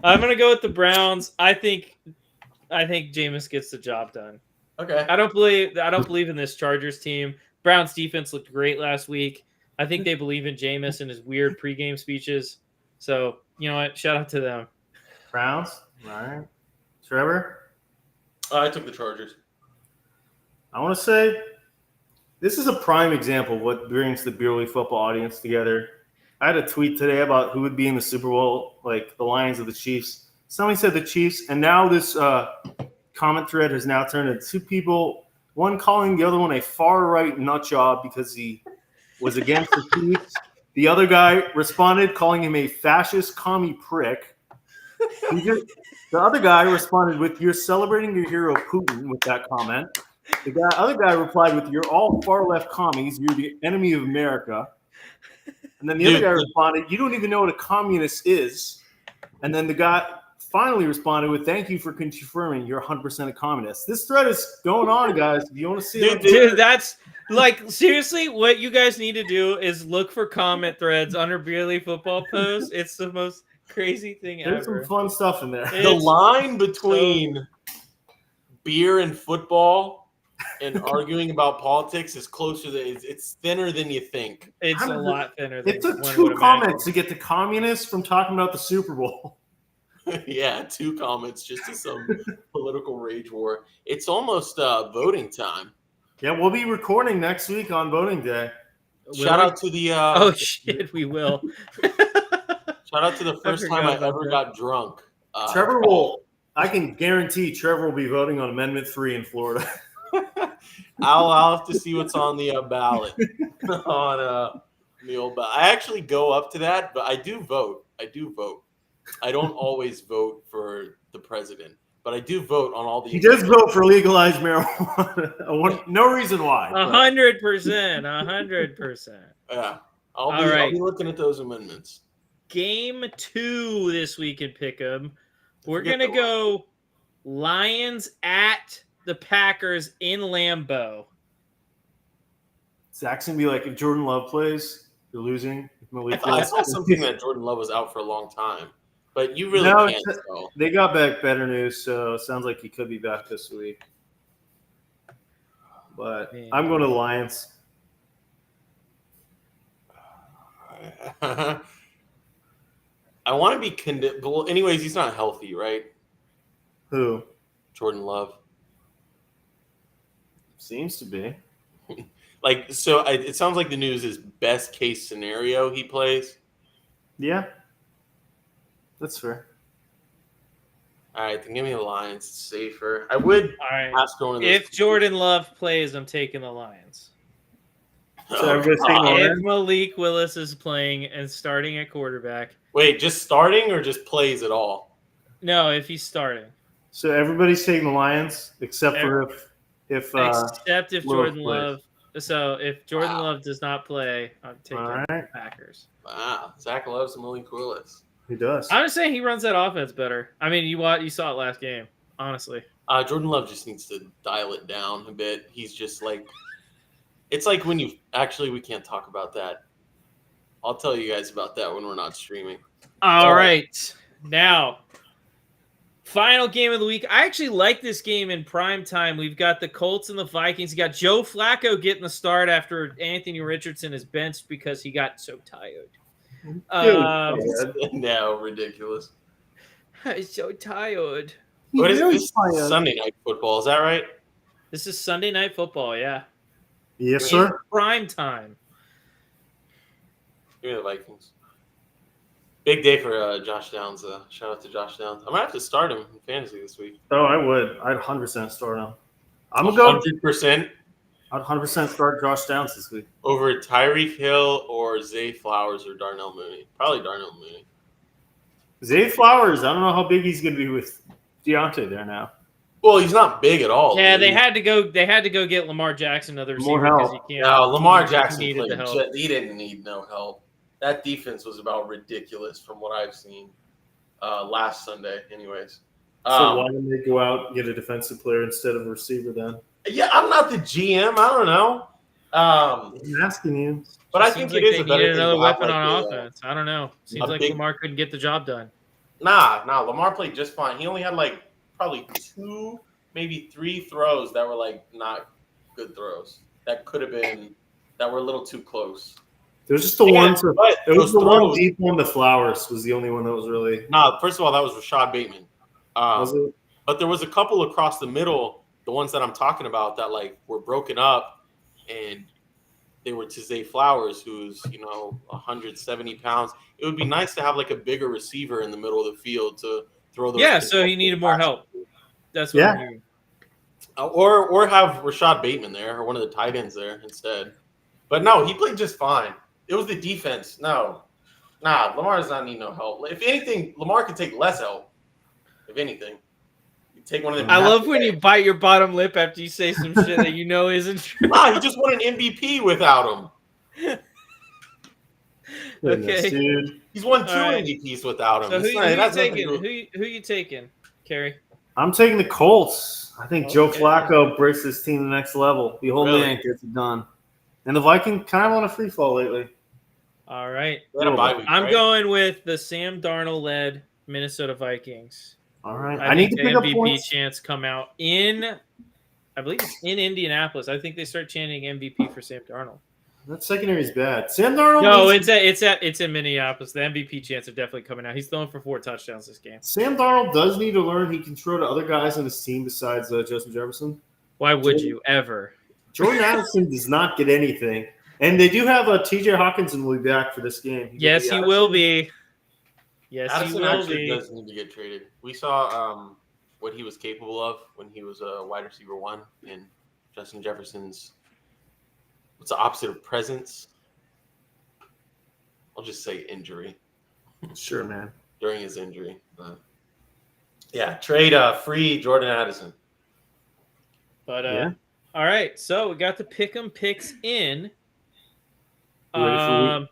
I'm gonna go with the Browns. I think Jameis gets the job done. Okay. I don't believe in this Chargers team. Browns defense looked great last week. I think they believe in Jameis and his weird pregame speeches. So you know what? Shout out to them. Browns. All right. Trevor? I took the Chargers. I want to say this is a prime example of what brings the Beerly football audience together. I had a tweet today about who would be in the Super Bowl, like the Lions or the Chiefs. Somebody said the Chiefs, and now this comment thread has now turned into two people, one calling the other one a far-right nut job because he was against the Chiefs. The other guy responded calling him a fascist commie prick. The other guy responded with, "You're celebrating your hero Putin," with that comment. The other guy replied with, "You're all far left commies. You're the enemy of America." And then the other guy responded, "You don't even know what a communist is." And then the guy finally responded with, "Thank you for confirming you're 100% a communist." This thread is going on, guys. If you want to see it, dude, that's like seriously. What you guys need to do is look for comment threads under Beer League football posts. It's the most crazy thing there's ever. some fun stuff in there. The line between beer and football and arguing about politics is closer than it's thinner than you think. It's a lot thinner. Than It took one 2 would comments to get the communists from talking about the Super Bowl. Yeah, 2 comments just to some political rage war. It's almost voting time. Yeah, we'll be recording next week on voting day. Shout out to the oh shit, we will. Shout out to the first time I ever got drunk. Trevor will. I can guarantee Trevor will be voting on Amendment 3 in Florida. I'll have to see what's on the ballot on the old ballot. I actually go up to that, but I do vote. I don't always vote for the president, but I do vote on all the. He does vote for legalized marijuana. No reason why. 100%. 100%. Yeah, I'll be looking at those amendments. Game 2 this week in Pick'em. We're gonna go Lions at the Packers in Lambeau. Zach's gonna be like, if Jordan Love plays, you're losing. I saw something that Jordan Love was out for a long time, but you really can't tell. They got back better news, so it sounds like he could be back this week. But I'm going to the Lions. I want to be well, anyways, he's not healthy, right? Who? Jordan Love. Seems to be. Like, so it sounds like the news is best case scenario he plays. Yeah. That's fair. All right, then give me the Lions. It's safer. I would ask going. If Jordan Love plays, I'm taking the Lions. So if Malik Willis is playing and starting at quarterback. Wait, just starting or just plays at all? No, if he's starting. So everybody's taking the Lions except for if Jordan Love. So if Jordan Love does not play, I'm taking the Packers. Wow, Zach loves Malik Willis. He does. I'm just saying he runs that offense better. I mean, you saw it last game, honestly. Jordan Love just needs to dial it down a bit. He's just like, it's like when you actually we can't talk about that. I'll tell you guys about that when we're not streaming. All right, now final game of the week. I actually like this game in prime time. We've got the Colts and the Vikings. You got Joe Flacco getting the start after Anthony Richardson is benched because he got so tired. No, ridiculous. I'm so tired. What is this? Sunday Night Football, is that right? This is Sunday Night Football, yeah. Yes, sir. Prime time. Give me the Vikings. Big day for Josh Downs. Shout out to Josh Downs. I might have to start him in fantasy this week. Oh, I would. I'd 100% start him. I'm going to go 100%. I'd 100% start Josh Downs this week. Over Tyreek Hill or Zay Flowers or Darnell Mooney. Probably Darnell Mooney. Zay Flowers, I don't know how big he's going to be with Deontay there now. Well, he's not big at all. Yeah, they had to go get Lamar Jackson another receiver because he can't. No, Lamar Jackson needed the help. He didn't need no help. That defense was about ridiculous from what I've seen last Sunday, anyways. So why didn't they go out and get a defensive player instead of a receiver then? Yeah, I'm not the GM. I don't know. I'm asking you. But I think it is a better thing. Another weapon on offense. I don't know. Seems like Lamar couldn't get the job done. Nah. Lamar played just fine. He only had probably 2, maybe 3 throws that were not good throws. That could have been that were a little too close. It was just the one. It was the one deep one. The Flowers was the only one that was really. Nah, first of all, that was Rashad Bateman. Was it? But there was a couple across the middle, the ones that I'm talking about that were broken up, and they were to Zay Flowers, who's 170 pounds. It would be nice to have a bigger receiver in the middle of the field to throw those. Yeah, so he needed more help. That's what I'm hearing. Or have Rashad Bateman there, or one of the tight ends there instead. But no, he played just fine. It was the defense. No. Lamar does not need no help. If anything, Lamar could take less help. If anything. Take one of them. I love when you bite your bottom lip after you say some shit that you know isn't true. Nah, he just won an MVP without him. Okay, dude. He's won 2 right. MVPs without him. So who It you has nothing to taking? do- Who you taking, Kerry? I'm taking the Colts. I think Joe Okay. Flacco breaks this team to the next level. The whole Really? man gets it done. And the Vikings kind of on a free fall lately. All right, They had a bye week, I'm right? going with the Sam Darnold-led Minnesota Vikings. All right. I I need think to the pick up MVP points. chants come out in, I believe it's in Indianapolis. I think they start chanting MVP for Sam Darnold. That secondary is bad. Sam Darnold. No, needs- it's in Minneapolis. The MVP chants are definitely coming out. He's throwing for 4 touchdowns this game. Sam Darnold does need to learn he can throw to other guys on his team besides Justin Jefferson. Why would you ever? Jordan Addison does not get anything. And they do have TJ Hawkinson will be back for this game. Yes, he will be. Yes, Addison he will actually be. does need to get traded. We saw what he was capable of when he was a wide receiver 1 in Justin Jefferson's. What's the opposite of presence? I'll just say injury. Sure, man. During his injury. Yeah, trade free Jordan Addison. But Yeah. all right, so we got the pick'em picks in. You ready for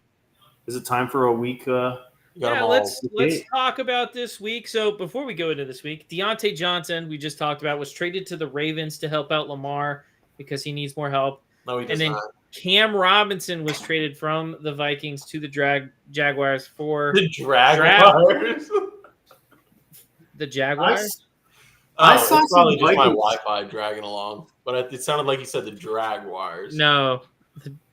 Is it time for a week? You got Yeah, them all. let's Okay. talk about this week. So before we go into this week, Deontay Johnson, we just talked about, was traded to the Ravens to help out Lamar because he needs more help. No, he does And then not. Cam Robinson was traded from the Vikings to the Jaguars for The Jaguars. the Jaguars. I Oh, saw it's probably some just my Vikings- Wi-Fi dragging along, but it sounded like you said the Jaguars. No,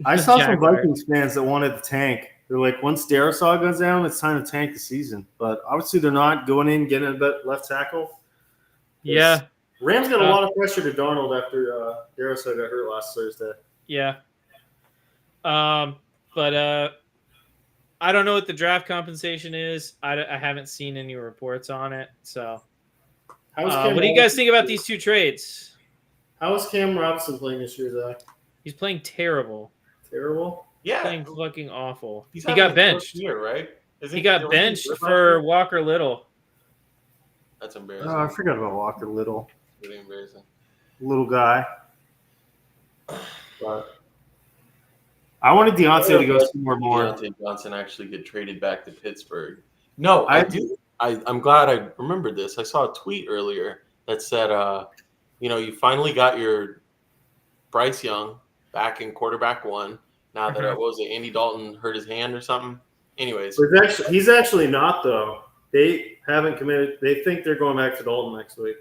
I saw some Jaguars. Vikings fans that wanted to tank. They're like, once Darisaw goes down, it's time to tank the season. But obviously, they're not going in getting a bit left tackle. Yeah, Rams got a lot of pressure to Darnold after Darisaw got hurt last Thursday. yeah. But I don't know what the draft compensation is. I haven't seen any reports on it. So, what do you guys think about these 2 trades? How is Cam Robinson playing this year, Zach? He's playing terrible. Terrible. Yeah, Playing fucking awful. he's He having got a benched. first year, right? He got benched for Walker Little. That's embarrassing. Oh, I forgot about Walker Little. Really embarrassing. Little guy. But I wanted Deontay to go somewhere more. Deontay Johnson actually get traded back to Pittsburgh. No, I do. I'm glad I remembered this. I saw a tweet earlier that said, you finally got your Bryce Young back in quarterback 1. Now that what was it, Andy Dalton hurt his hand or something. Anyways, He's actually not, though. They haven't committed. They think they're going back to Dalton next week.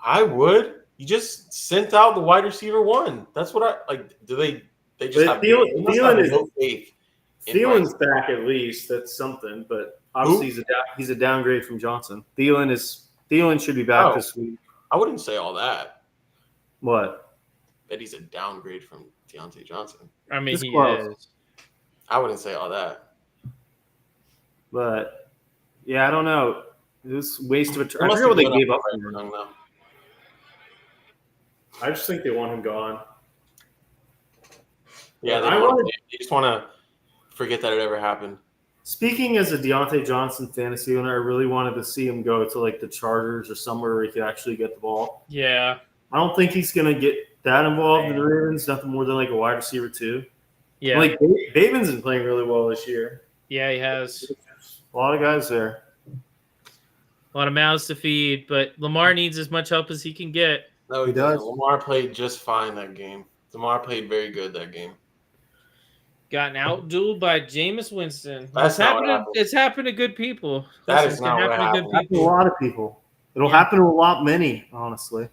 I would. You just sent out the wide receiver 1. That's what I like. Do they? They just have no faith. Thielen's back at least. That's something. But obviously, he's a downgrade from Johnson. Thielen should be back this week. I wouldn't say all that. What? That he's a downgrade from Deontay Johnson. I mean, It's he close. is. I wouldn't say all that. But yeah, I don't know. This waste of a turn. I Must forget what have they given gave up Bryce for him. Young, though. I just think they want him gone. Yeah, they just want to forget that it ever happened. Speaking as a Deontay Johnson fantasy owner, I really wanted to see him go to like the Chargers or somewhere where he could actually get the ball. Yeah. I don't think he's going to get that involved in the Ravens. Nothing more than like a wide receiver 2. Yeah. Like Bateman's been playing really well this year. Yeah, he has A lot of guys there. a lot of mouths to feed, but Lamar needs as much help as he can get. No, He does. Lamar played just fine that game. Lamar played very good that game. Gotten outdueled by Jameis Winston. That's not what happened. It's happened to good people. That Listen, is it can not what happen to happened. good Happen to a people. lot of people. It'll Yeah. happen to a lot many, honestly.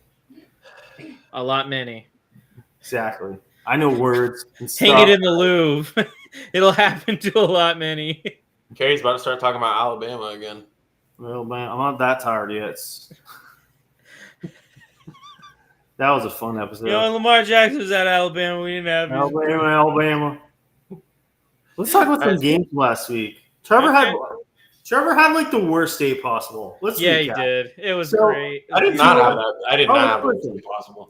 A lot many. Exactly. I know words. And Hang stuff. it in the Louvre. It'll happen to a lot many. Kerry's about to start talking about Alabama again. Well, man, I'm not that tired yet. That was a fun episode. You know, when Lamar Jackson was at Alabama, we didn't have Alabama. Let's talk about some games from last week. Trevor had like the worst day possible. Let's Yeah, he recap. did. It was So, great. I did not have that. I did not have listen. that possible.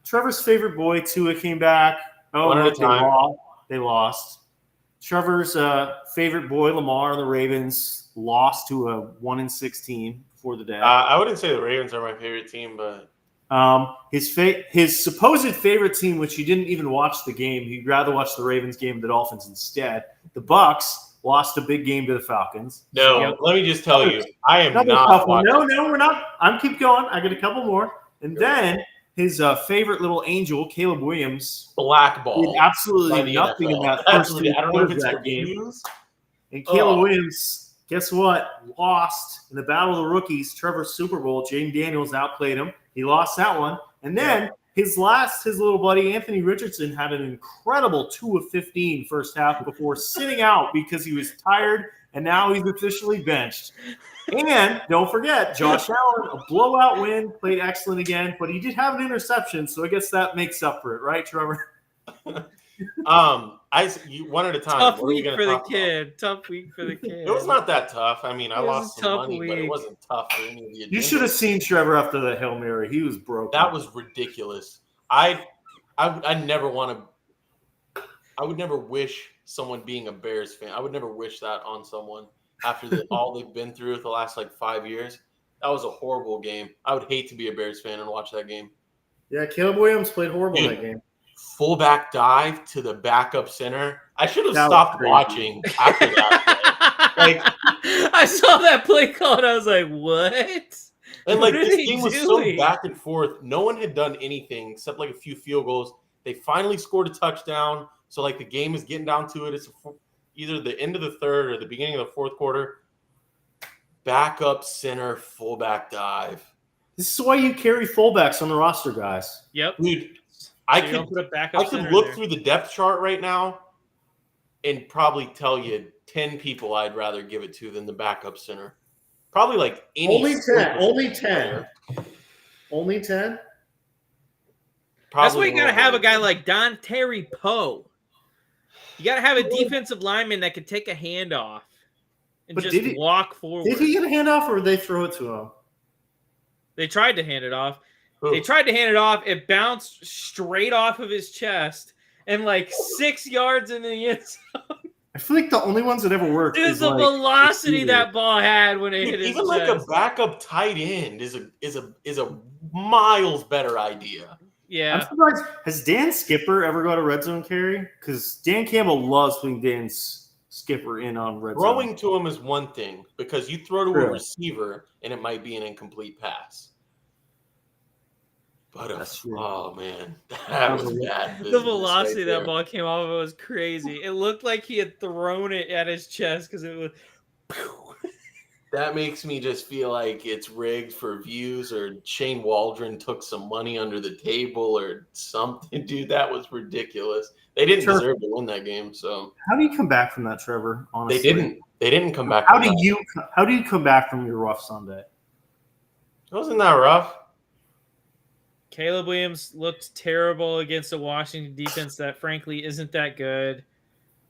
Trevor's favorite boy, Tua, came back. Oh, One at a look, time. they lost. Trevor's favorite boy, Lamar, the Ravens, lost to a 1-16 before the day. I wouldn't say the Ravens are my favorite team, but his supposed favorite team, which he didn't even watch the game, he'd rather watch the Ravens game than the Dolphins instead. The Bucks lost a big game to the Falcons. No, let me just tell you, I am not watching. No, we're not. I'm keep going. I got a couple more. And then his favorite little angel, Caleb Williams, blackball. Did absolutely nothing in that first three quarters of that game. And Caleb Williams, guess what? Lost in the battle of the rookies. Trevor's Super Bowl. Jaden Daniels outplayed him. He lost that one. And then his little buddy, Anthony Richardson, had an incredible 2 of 15 first half before sitting out because he was tired, and now he's officially benched. And don't forget, Josh Allen, a blowout win, played excellent again, but he did have an interception, so I guess that makes up for it, right, Trevor? You one at a time. Tough week for the kid. Tough week for the kid. It was not that tough. I mean, I lost some money, but it wasn't tough for any of the agendas. You should have seen Trevor after the Hail Mary. He was broken. That was ridiculous. I never want to. I would never wish someone being a Bears fan. I would never wish that on someone after all they've been through the last 5 years. That was a horrible game. I would hate to be a Bears fan and watch that game. Yeah, Caleb Williams played horrible in that game. Fullback dive to the backup center. I should have stopped watching after that. I saw that play call and I was like, "What?" And this game was so back and forth. No one had done anything except a few field goals. They finally scored a touchdown. So the game is getting down to it. It's either the end of the third or the beginning of the fourth quarter. Backup center fullback dive. This is why you carry fullbacks on the roster, guys. Yep, dude. I could look through the depth chart right now and probably tell you 10 people I'd rather give it to than the backup center. Probably any. Only 10. Only 10. Only 10? That's why you got to have a guy like Don Terry Poe. You got to have a defensive lineman that can take a handoff and just walk forward. Did he get a handoff or did they throw it to him? They tried to hand it off. They tried to hand it off. It bounced straight off of his chest and 6 yards in the end zone. I feel like the only ones that ever worked is the velocity that ball had when it hit his chest. Even a backup tight end is a miles better idea. Yeah. I'm surprised. Has Dan Skipper ever got a red zone carry? Because Dan Campbell loves putting Dan Skipper in on red zone. Throwing to him is one thing because you throw to a receiver and it might be an incomplete pass. But oh man, that was bad. The velocity that ball came off of it was crazy. It looked like he had thrown it at his chest because it was. That makes me just feel like it's rigged for views, or Shane Waldron took some money under the table, or something. Dude, that was ridiculous. They didn't deserve to win that game. So how do you come back from that, Trevor? Honestly, They didn't come back. How do you come back from your rough Sunday? It wasn't that rough. Caleb Williams looked terrible against a Washington defense that, frankly, isn't that good.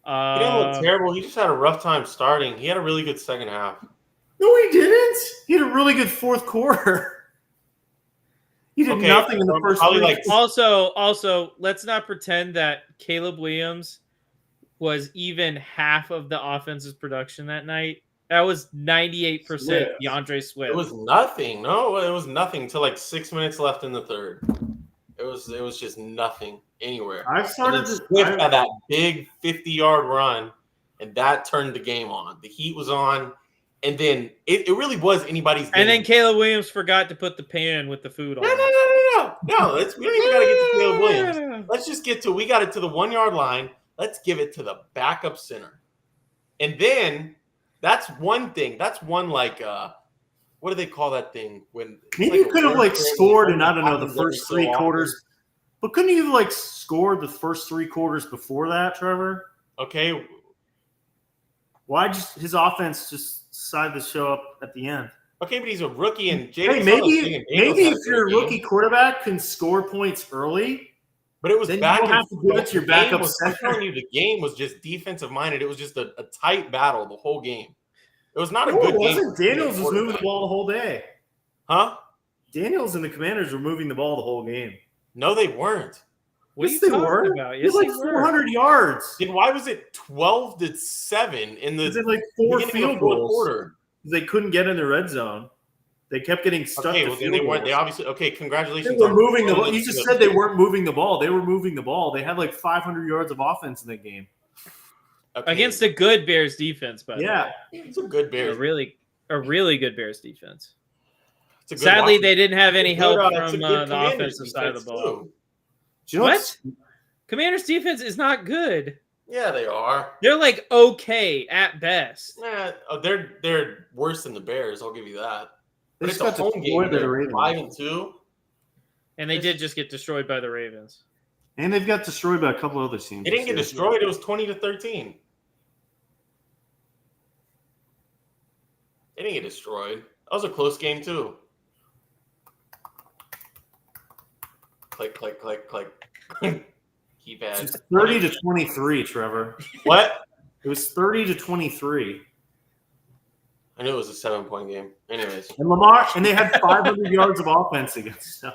He didn't look terrible. He just had a rough time starting. He had a really good second half. No, he didn't. He had a really good fourth quarter. He did nothing in the first three. Also, let's not pretend that Caleb Williams was even half of the offense's production that night. That was 98% DeAndre Swift. It was nothing. No, it was nothing until 6 minutes left in the third. It was just nothing anywhere. Swift had that big 50-yard run, and that turned the game on. The heat was on, and then it really was anybody's game. And then Caleb Williams forgot to put the pan with the food on. No. We don't even got to get to Caleb Williams. Let's just we got it to the 1 yard line. Let's give it to the backup center. And then that's one thing. That's one what do they call that thing? When maybe you could have scored in, I don't know, the first three quarters. But couldn't you have scored the first 3 quarters before that, Trevor? Okay. Why his offense just decided to show up at the end? Okay, but he's a rookie, and maybe if your rookie quarterback can score points early, but it was then back you don't have to give it to your backup center. I'm telling you, the game was just defensive minded. It was just a tight battle the whole game. It was not a good game. Daniels was moving the ball the whole day. Huh? Daniels and the Commanders were moving the ball the whole game. No, they weren't. What Yes, are you they talking were. about? It Yes, was they like were. 400 yards. Then why was it 12-7 in the Is it like 4 beginning of field the fourth goals? quarter? They couldn't get in the red zone. They kept getting stuck Okay, to well then field they weren't. They goals. obviously okay. They Congratulations. were on moving the ball. throwing You it just to said they weren't moving the ball. They were moving the ball. They had like 500 yards of offense in that game. okay. Against a good Bears defense, by the Yeah. way. It's a good A Bears. really good Bears defense. It's a good Sadly, Washington- they didn't have any it's a good, help it's a from good the Commanders offensive side of the defense, ball. too. Do you know What? Commanders defense is not good. Yeah, they are. They're like okay at best. Nah, they're worse than the Bears. I'll give you that. They But just it's a got home game. destroyed by the They're Ravens. 5-2. And they did just get destroyed by the Ravens. And they've got destroyed by a couple other teams. They didn't get this year. destroyed. It was 20-13. They didn't get destroyed. That was a close game too. Click, click, click, click. Keypad. It's 30-23, Trevor. What? It was 30-23. I knew it was a 7-point game. Anyways. And Lamar, and they had 500 yards of offense against them.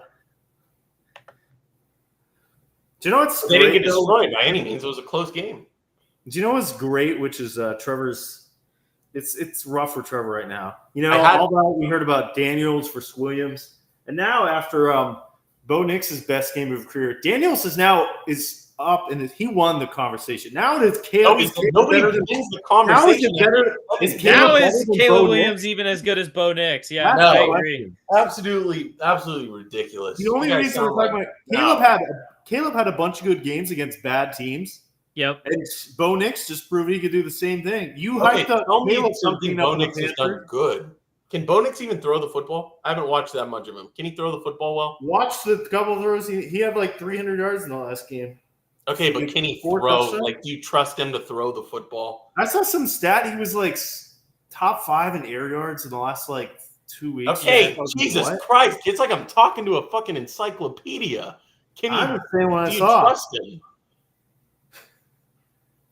Do you know what's They didn't great? get destroyed by any means. It was a close game. Do you know what's great? Which is Trevor's. It's rough for Trevor right now. You know, we heard about Daniels versus Williams, and now after Bo Nix's best game of his career, Daniels is up and he won the conversation. Now it is Caleb. Nobody wins the conversation. Now is Caleb Williams even as good as Bo Nix? Yeah, No, I agree. Absolutely ridiculous. The only reason we're talking about Caleb had a bunch of good games against bad teams. Yep. And Bo Nix just proved he could do the same thing. You Okay, hyped up tell me Caleb something Bo Nix has done good. Can Bo Nix even throw the football? I haven't watched that much of him. Can he throw the football well? Watch the couple of throws. He had like 300 yards in the last game. Okay, but can he throw? Like, do you trust him to throw the football? I saw some stat. He was like top 5 in air yards in the last like 2 weeks. Okay, Jesus Christ. It's like I'm talking to a fucking encyclopedia. Can you? I understand what I do saw. You trust him?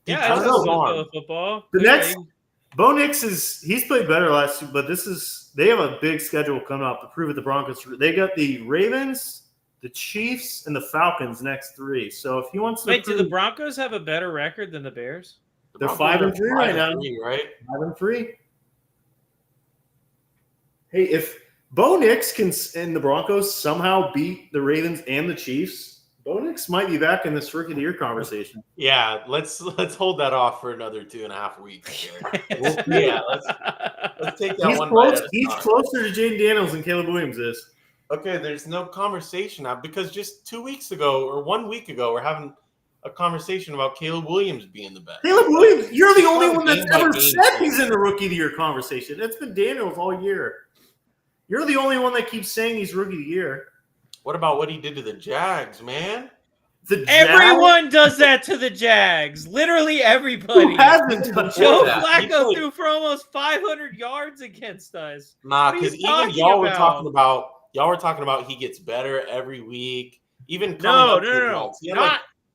Yeah, I know the football. The next Bo Nix he's played better last year, but they have a big schedule coming up to prove it. The Broncos. They got the Ravens, the Chiefs, and the Falcons next 3. So if he wants to do the Broncos have a better record than the Bears? They're 5-3 right now. 5-3, right? 5-3. Hey, if Bo Nix and the Broncos somehow beat the Ravens and the Chiefs, Bo Nix might be back in this Rookie of the Year conversation. Yeah, let's hold that off for another 2.5 weeks. Yeah, let's take that one. He's closer to Jaden Daniels than Caleb Williams is. Okay, there's no conversation now because just 2 weeks ago or 1 week ago, we're having a conversation about Caleb Williams being the best. Caleb Williams, you're the only one that's ever said he's in the Rookie of the Year conversation. It's been Daniels all year. You're the only one that keeps saying he's Rookie of the Year. What about what he did to the Jags, man? Everyone does that to the Jags. Literally everybody. Who hasn't done Joe that? Flacco threw for almost 500 yards against us. Nah, because even y'all were talking about he gets better every week. Even no,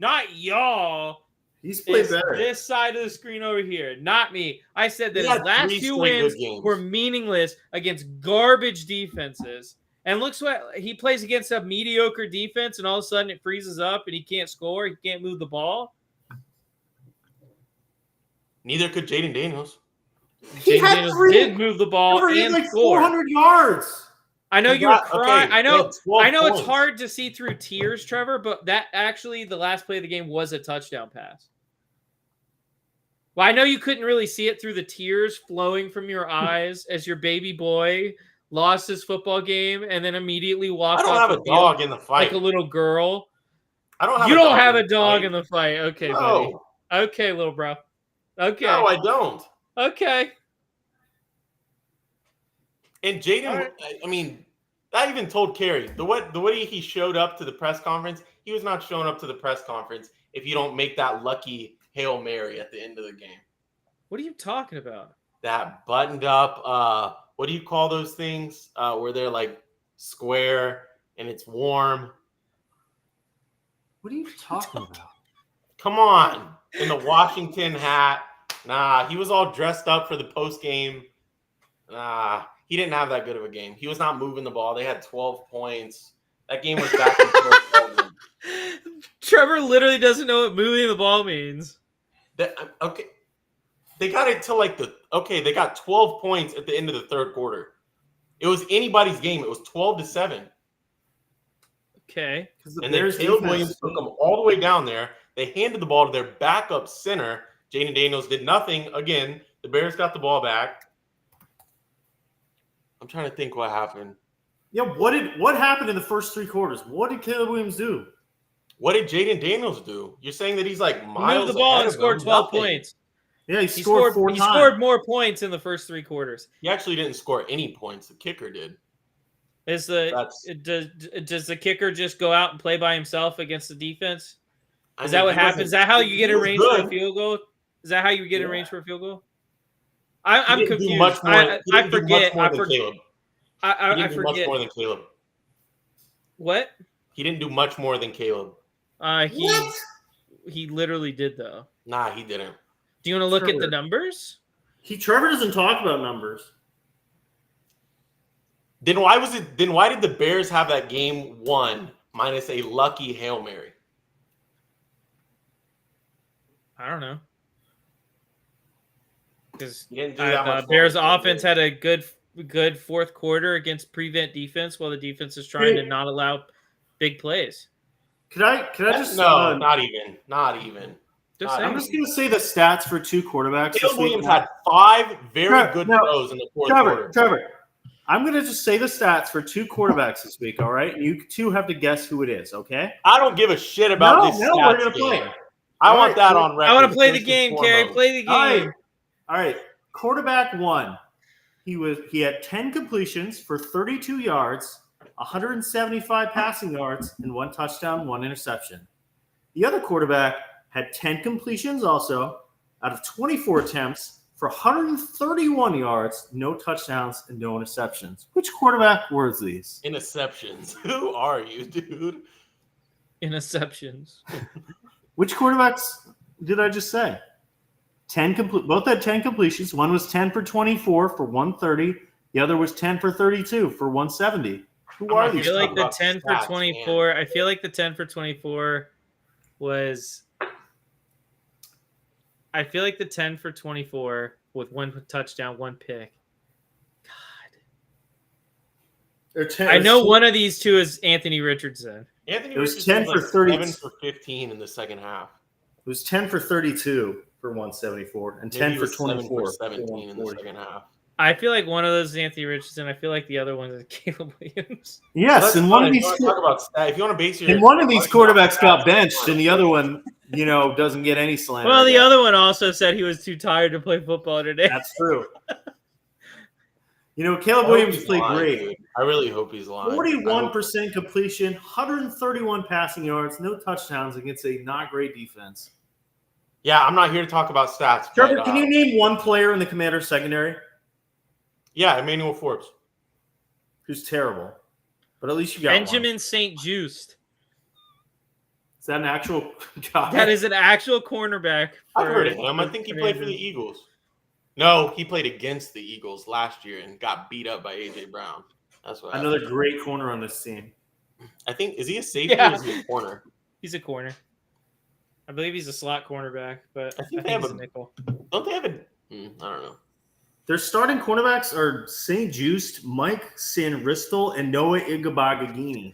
not y'all. He's played better. This side of the screen over here, not me. I said that his last few wins were meaningless against garbage defenses. And looks what he plays against a mediocre defense, and all of a sudden it freezes up and he can't score. He can't move the ball. Neither could Jaden Daniels. Jaden Daniels did move the ball and like score. 400 yards. I know you were crying. Okay, I know it's hard to see through tears, Trevor, but that actually the last play of the game was a touchdown pass. Well, I know you couldn't really see it through the tears flowing from your eyes as your baby boy lost his football game and then immediately walked off. I don't have a dog in the fight. Like a little girl. You don't have a dog in the fight. Okay, no. buddy. Okay, little bro. Okay. No, I don't. Okay. And Jaden, I mean, I even told Kerry, the way he showed up to the press conference, he was not showing up to the press conference if you don't make that lucky Hail Mary at the end of the game. What are you talking about? That buttoned up, what do you call those things where they're like square and it's warm? What are you talking about? Come on. In the Washington hat. Nah, he was all dressed up for the post game. Nah, he didn't have that good of a game. He was not moving the ball. They had 12 points. That game was back and forth. Trevor literally doesn't know what moving the ball means. Okay. They got it to they got 12 points at the end of the third quarter. It was anybody's game. It was 12-7. Okay. And then Caleb Williams took them all the way down there. They handed the ball to their backup center. Jaden Daniels did nothing. Again, the Bears got the ball back. I'm trying to think what happened. Yeah, what happened in the first 3 quarters? What did Caleb Williams do? What did Jaden Daniels do? You're saying that he's like miles He moved the ball ahead and of scored them? 12 Nothing. points. Yeah, he scored 4 He times. scored more points in the first 3 quarters. He actually didn't score any points. The kicker did. Does the kicker just go out and play by himself against the defense? Is that what happens? Is that how you get in range for a field goal? Is that how you get in range for a field goal? I'm confused. I forget. I forget. He didn't do much more than Caleb. What? He didn't do much more than Caleb. He literally did though. Nah, he didn't. Do you want to look at the numbers? Trevor doesn't talk about numbers. Then why did the Bears have that game won minus a lucky Hail Mary? I don't know. Because Bears offense had a good fourth quarter against prevent defense while the defense is trying to not allow big plays. Could I just not even. I'm just going to say the stats for 2 quarterbacks. Caleb Williams had 5 very good throws in the fourth quarter. Trevor, I'm going to just say the stats for 2 quarterbacks this week, all right? You 2 have to guess who it is, okay? I don't give a shit about this. No, we're going to play. I want that on record. I want to play the game, Kerry. Play the game. All right. Quarterback 1. He had 10 completions for 32 yards, 175 passing yards, and 1 touchdown, 1 interception. The other quarterback had 10 completions also out of 24 attempts for 131 yards, no touchdowns, and no interceptions. Which quarterback were these? Interceptions. Who are you, dude? Interceptions. Which quarterbacks did I just say? Both had 10 completions. One was 10 for 24 for 130. The other was 10 for 32 for 170. Who are these? I feel like the 10 for 24. I feel like the 10 for 24 was. I feel like the 10 for 24 with 1 touchdown, 1 pick. God. I know one of these 2 is Anthony Richardson. Anthony Richardson 10 for 30. 7 for 15 in the second half. It was 10 for 32 for 174 and 10 for 24 for 17 in the second half. I feel like one of those is Anthony Richardson. I feel like the other one is Caleb Williams. Yes, and one of these. If you want to base your. And one of these quarterbacks got benched, and the other one, doesn't get any slander. Well, the other one also said he was too tired to play football today. That's true. Caleb Williams played great. Dude. I really hope he's lying. 41% completion, 131 passing yards, no touchdowns against a not great defense. Yeah, I'm not here to talk about stats. Trevor, can you name one player in the Commanders secondary? Yeah, Emmanuel Forbes. Who's terrible. But at least you got Benjamin St. Just. Is that an actual guy? That is an actual cornerback. I've heard of him. I think he played for the Eagles. No, he played against the Eagles last year and got beat up by A.J. Brown. That's what another great corner on this team. I think, is he a safety or is he a corner? He's a corner. I believe he's a slot cornerback, but I think have he's a nickel. Don't they have a I don't know. Their starting cornerbacks are St. Just, Mike Sanristel, and Noah Igabagagini.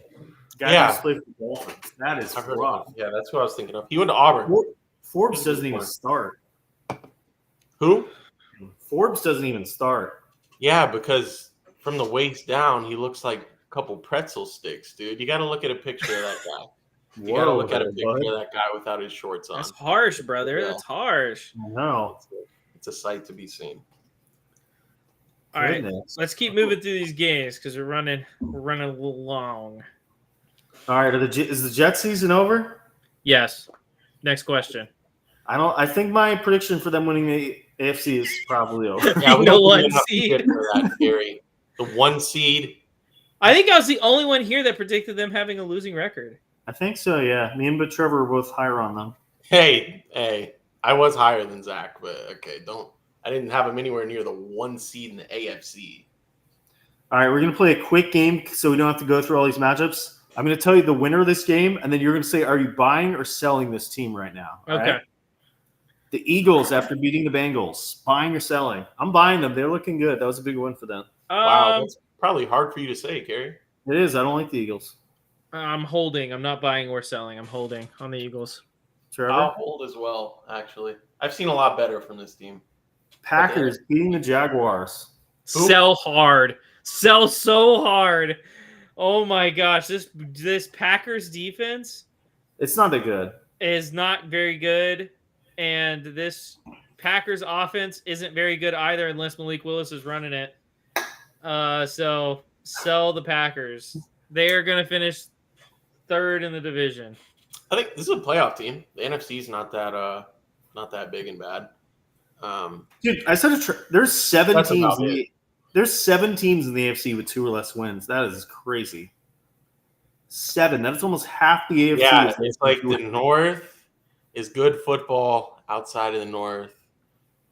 Guy who's played for the Dolphins. That is rough. Yeah, that's what I was thinking of. He went to Auburn. Forbes doesn't even start. Who? Forbes doesn't even start. Yeah, because from the waist down, he looks like a couple pretzel sticks, dude. You got to look at a picture of that guy. You got to look at a picture of that guy without his shorts on. That's harsh, brother. That's harsh. I know. It's a sight to be seen. All right, let's keep moving through these games because we're running a little long. All right, is the Jet season over? Yes. Next question. I think my prediction for them winning the AFC is probably over. Yeah, the 1 seed. The 1 seed. I think I was the only one here that predicted them having a losing record. I think so. Yeah, me and Trevor were both higher on them. Hey, I was higher than Zach, but okay, I didn't have him anywhere near the 1 seed in the AFC. All right, we're going to play a quick game so we don't have to go through all these matchups. I'm going to tell you the winner of this game, and then you're going to say, are you buying or selling this team right now? All Okay. right? The Eagles, after beating the Bengals, buying or selling? I'm buying them. They're looking good. That was a big win for them. Wow, that's probably hard for you to say, Gary. It is. I don't like the Eagles. I'm holding. I'm not buying or selling. I'm holding on the Eagles. Trevor? I'll hold as well, actually. I've seen a lot better from this team. Packers beating the Jaguars. Sell hard. Sell so hard. Oh my gosh. This Packers defense It's not that good. is not very good. And this Packers offense isn't very good either unless Malik Willis is running it. So sell the Packers. They are going to finish third in the division. I think this is a playoff team. The NFC is not that big and bad. Dude, I said there's 7 That's teams. about it. There's 7 teams in the AFC with 2 or less wins. That is crazy. 7. That is almost half the AFC. Yeah, it's like the North is good football outside of the North.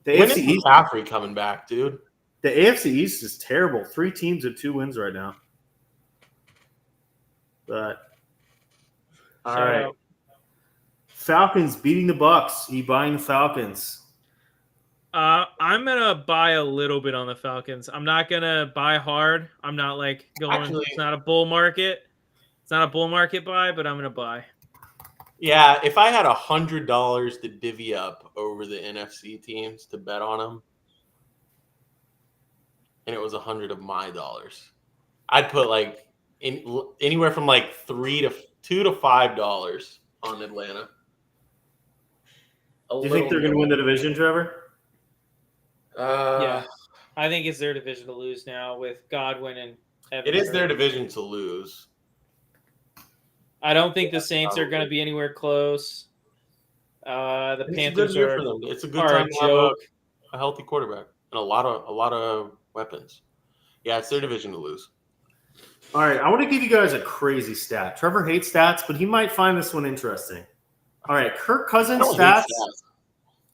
The When AFC is East. McCaffrey coming back, dude? The AFC East is terrible. 3 teams with 2 wins right now. But all Shout right, out. Falcons beating the Bucks. You buying the Falcons? I'm gonna buy a little bit on the Falcons. I'm not gonna buy hard. I'm not like going. Actually- It's not a bull market. It's not a bull market buy, but I'm gonna buy. Yeah, if I had $100 to divvy up over the NFC teams to bet on them, and it was 100 of my dollars, I'd put like anywhere from like $2 to $5 on Atlanta. Do you think they're going to win the division, Trevor? Yeah, I think it's their division to lose now with Godwin and Evans. It is their division to lose. I don't think the Saints are going to be anywhere close. The It's Panthers a good year are, for them. It's a good are time a to have joke. a healthy quarterback and a lot of weapons. Yeah, it's their division to lose. All right, I want to give you guys a crazy stat. Trevor hates stats, but he might find this one interesting. All right, Kirk I Cousins don't hate stats. stats.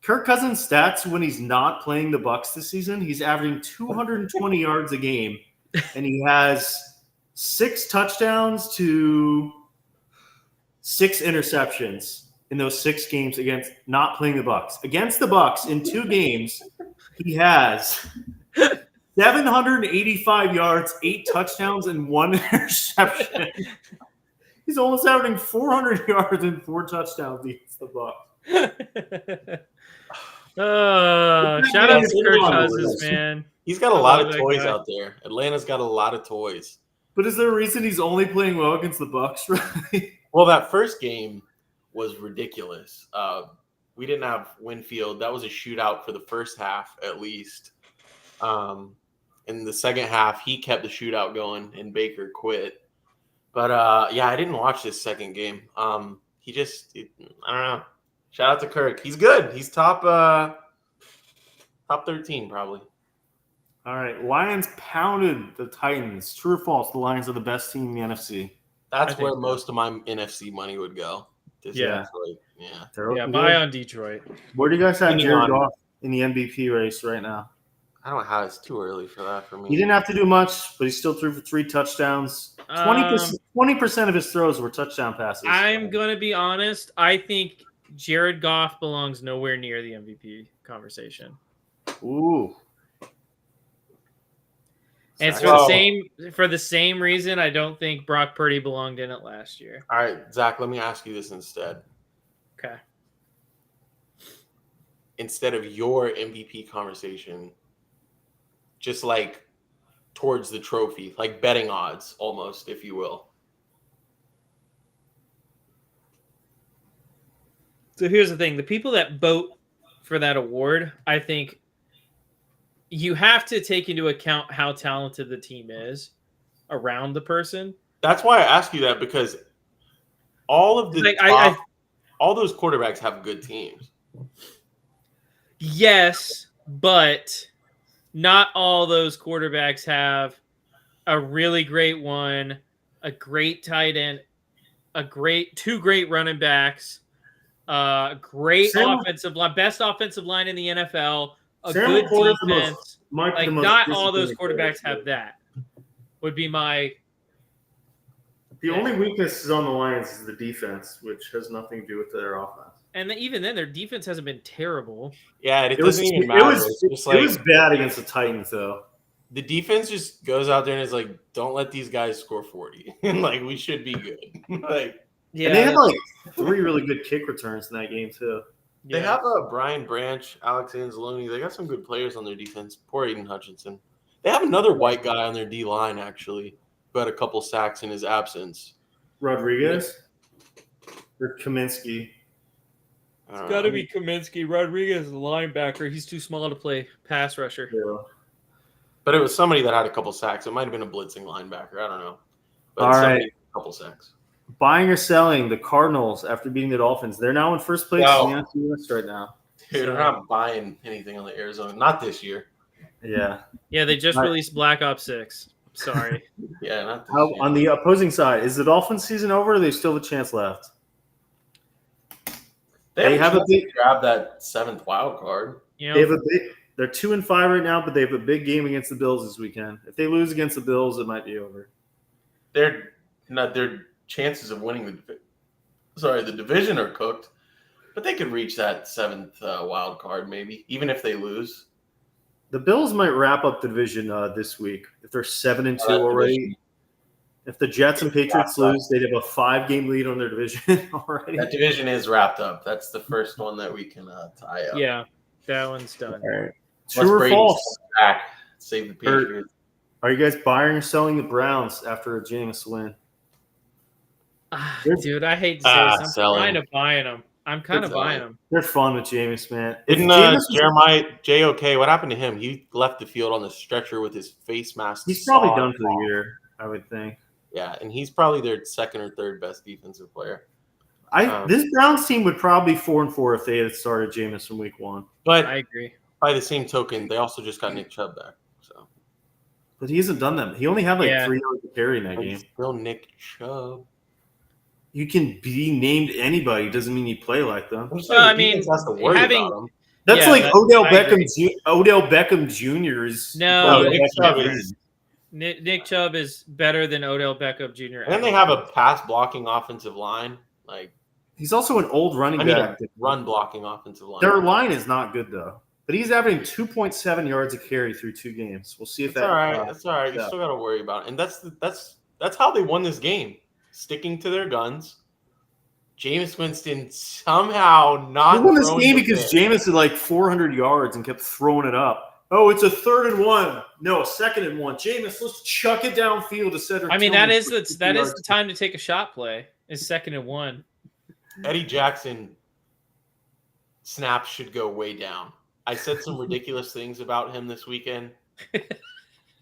Kirk Cousins stats when he's not playing the Bucks this season. He's averaging 220 yards a game, and he has 6 touchdowns to 6 interceptions in those 6 games against not playing the Bucks. Against the Bucks in 2 games, he has 785 yards, 8 touchdowns, and 1 interception. He's almost averaging 400 yards and 4 touchdowns against the Bucks. Shout out to Kirk Cousins, man. He's got a I lot love of that toys guy. out there. Atlanta's got a lot of toys. But is there a reason he's only playing well against the Bucks? Right? Well, that first game was ridiculous. We didn't have Winfield. That was a shootout for the first half, at least. In the second half, he kept the shootout going, and Baker quit. But yeah, I didn't watch this second game. I don't know. Shout out to Kirk. He's good. He's top 13 probably. All right, Lions pounded the Titans. True or false? The Lions are the best team in the NFC. That's I think where so. most of my NFC money would go. Yeah. Yeah. They're Yeah, looking buy good. on Detroit. Where do you guys have Hang Jared on. Goff in the MVP race right now? I don't know how it's too early for that for me. He didn't have to do much, but he still threw for 3 touchdowns. 20% of his throws were touchdown passes. I'm going to be honest. I think Jared Goff belongs nowhere near the MVP conversation. Ooh. And it's Well- for the same reason I don't think Brock Purdy belonged in it last year. All right, Zach, let me ask you this instead. Okay. Instead of your MVP conversation, just like towards the trophy, like betting odds almost, if you will. So here's the thing. The people that vote for that award, I think you have to take into account how talented the team is around the person. That's why I ask you that, because all of the Like, all those quarterbacks have good teams. Yes, but not all those quarterbacks have a really great one, a great tight end, two great running backs, great offensive line, best offensive line in the NFL, a Sam good McCoy is the defense. might be Like, the most not all those disciplined quarterbacks player. have that. Would be my The only weakness is on the Lions is the defense, which has nothing to do with their offense. And even then, their defense hasn't been terrible. Yeah, it doesn't even matter. It was bad against the Titans, though. The defense just goes out there and is like, don't let these guys score 40. And like, we should be good. Like, yeah, and they had like 3 really good kick returns in that game too. They have Brian Branch, Alex Anzalone. They got some good players on their defense. Poor Aiden Hutchinson. They have another white guy on their D line actually, who had a couple sacks in his absence. Rodriguez or Kaminsky. It's got to be Kaminsky. Rodriguez is a linebacker. He's too small to play pass rusher. Yeah. But it was somebody that had a couple sacks. It might have been a blitzing linebacker. I don't know. But all right. A couple sacks. Buying or selling the Cardinals after beating the Dolphins. They're now in first place in the NFC West right now. Dude, they're not buying anything on the Arizona. Not this year. Yeah. Yeah, they just released Black Ops 6. Sorry. Yeah, not this year. On the opposing side, is the Dolphins season over or do they still have a chance left? They have a big grab that 7th wild card. You know, they have a big. They're 2-5 right now, but they have a big game against the Bills this weekend. If they lose against the Bills, it might be over. Their chances of winning the division are cooked, but they could reach that 7th wild card maybe, even if they lose. The Bills might wrap up the division this week if they're 7-2 already. Division. If the Jets and Patriots lose, they'd have a 5-game lead on their division already. That division is wrapped up. That's the first one that we can tie up. Yeah, that one's done. All right. True or false? Back, save the Patriots. Are you guys buying or selling the Browns after a Jameis win? Dude, I hate to say this. I'm kind of buying them. I'm kind of buying them. They're fun with Jameis, man. Didn't Jeremiah JOK? What happened to him? He left the field on the stretcher with his face mask. He's probably done for the year, I would think. Yeah, and he's probably their 2nd or 3rd best defensive player. This Browns team would probably be 4-4 if they had started Jameis from week 1. But I agree. By the same token, they also just got Nick Chubb back. So, but he hasn't done that. He only had 3 yards to carry in that game. Still Nick Chubb. You can be named anybody. Doesn't mean you play like them. Well, I mean, has to worry about him. That's Odell Beckham Jr. is. No, Nick Chubb is better than Odell Beckham Jr. And then they have a pass blocking offensive line. Like he's also an old running back. Run blocking offensive line. Their line is not good though. But he's averaging 2.7 yards a carry through 2 games. We'll see if that's all right. That's all right. You still got to worry about it. And that's how they won this game. Sticking to their guns. Jameis Winston somehow not. They won this game because Jameis had like 400 yards and kept throwing it up. Oh, it's a 3rd and 1. No, 2nd and 1. Jameis, let's chuck it downfield to Cedric. I mean, that is the time to take a shot play. Is 2nd and 1. Eddie Jackson snaps should go way down. I said some ridiculous things about him this weekend,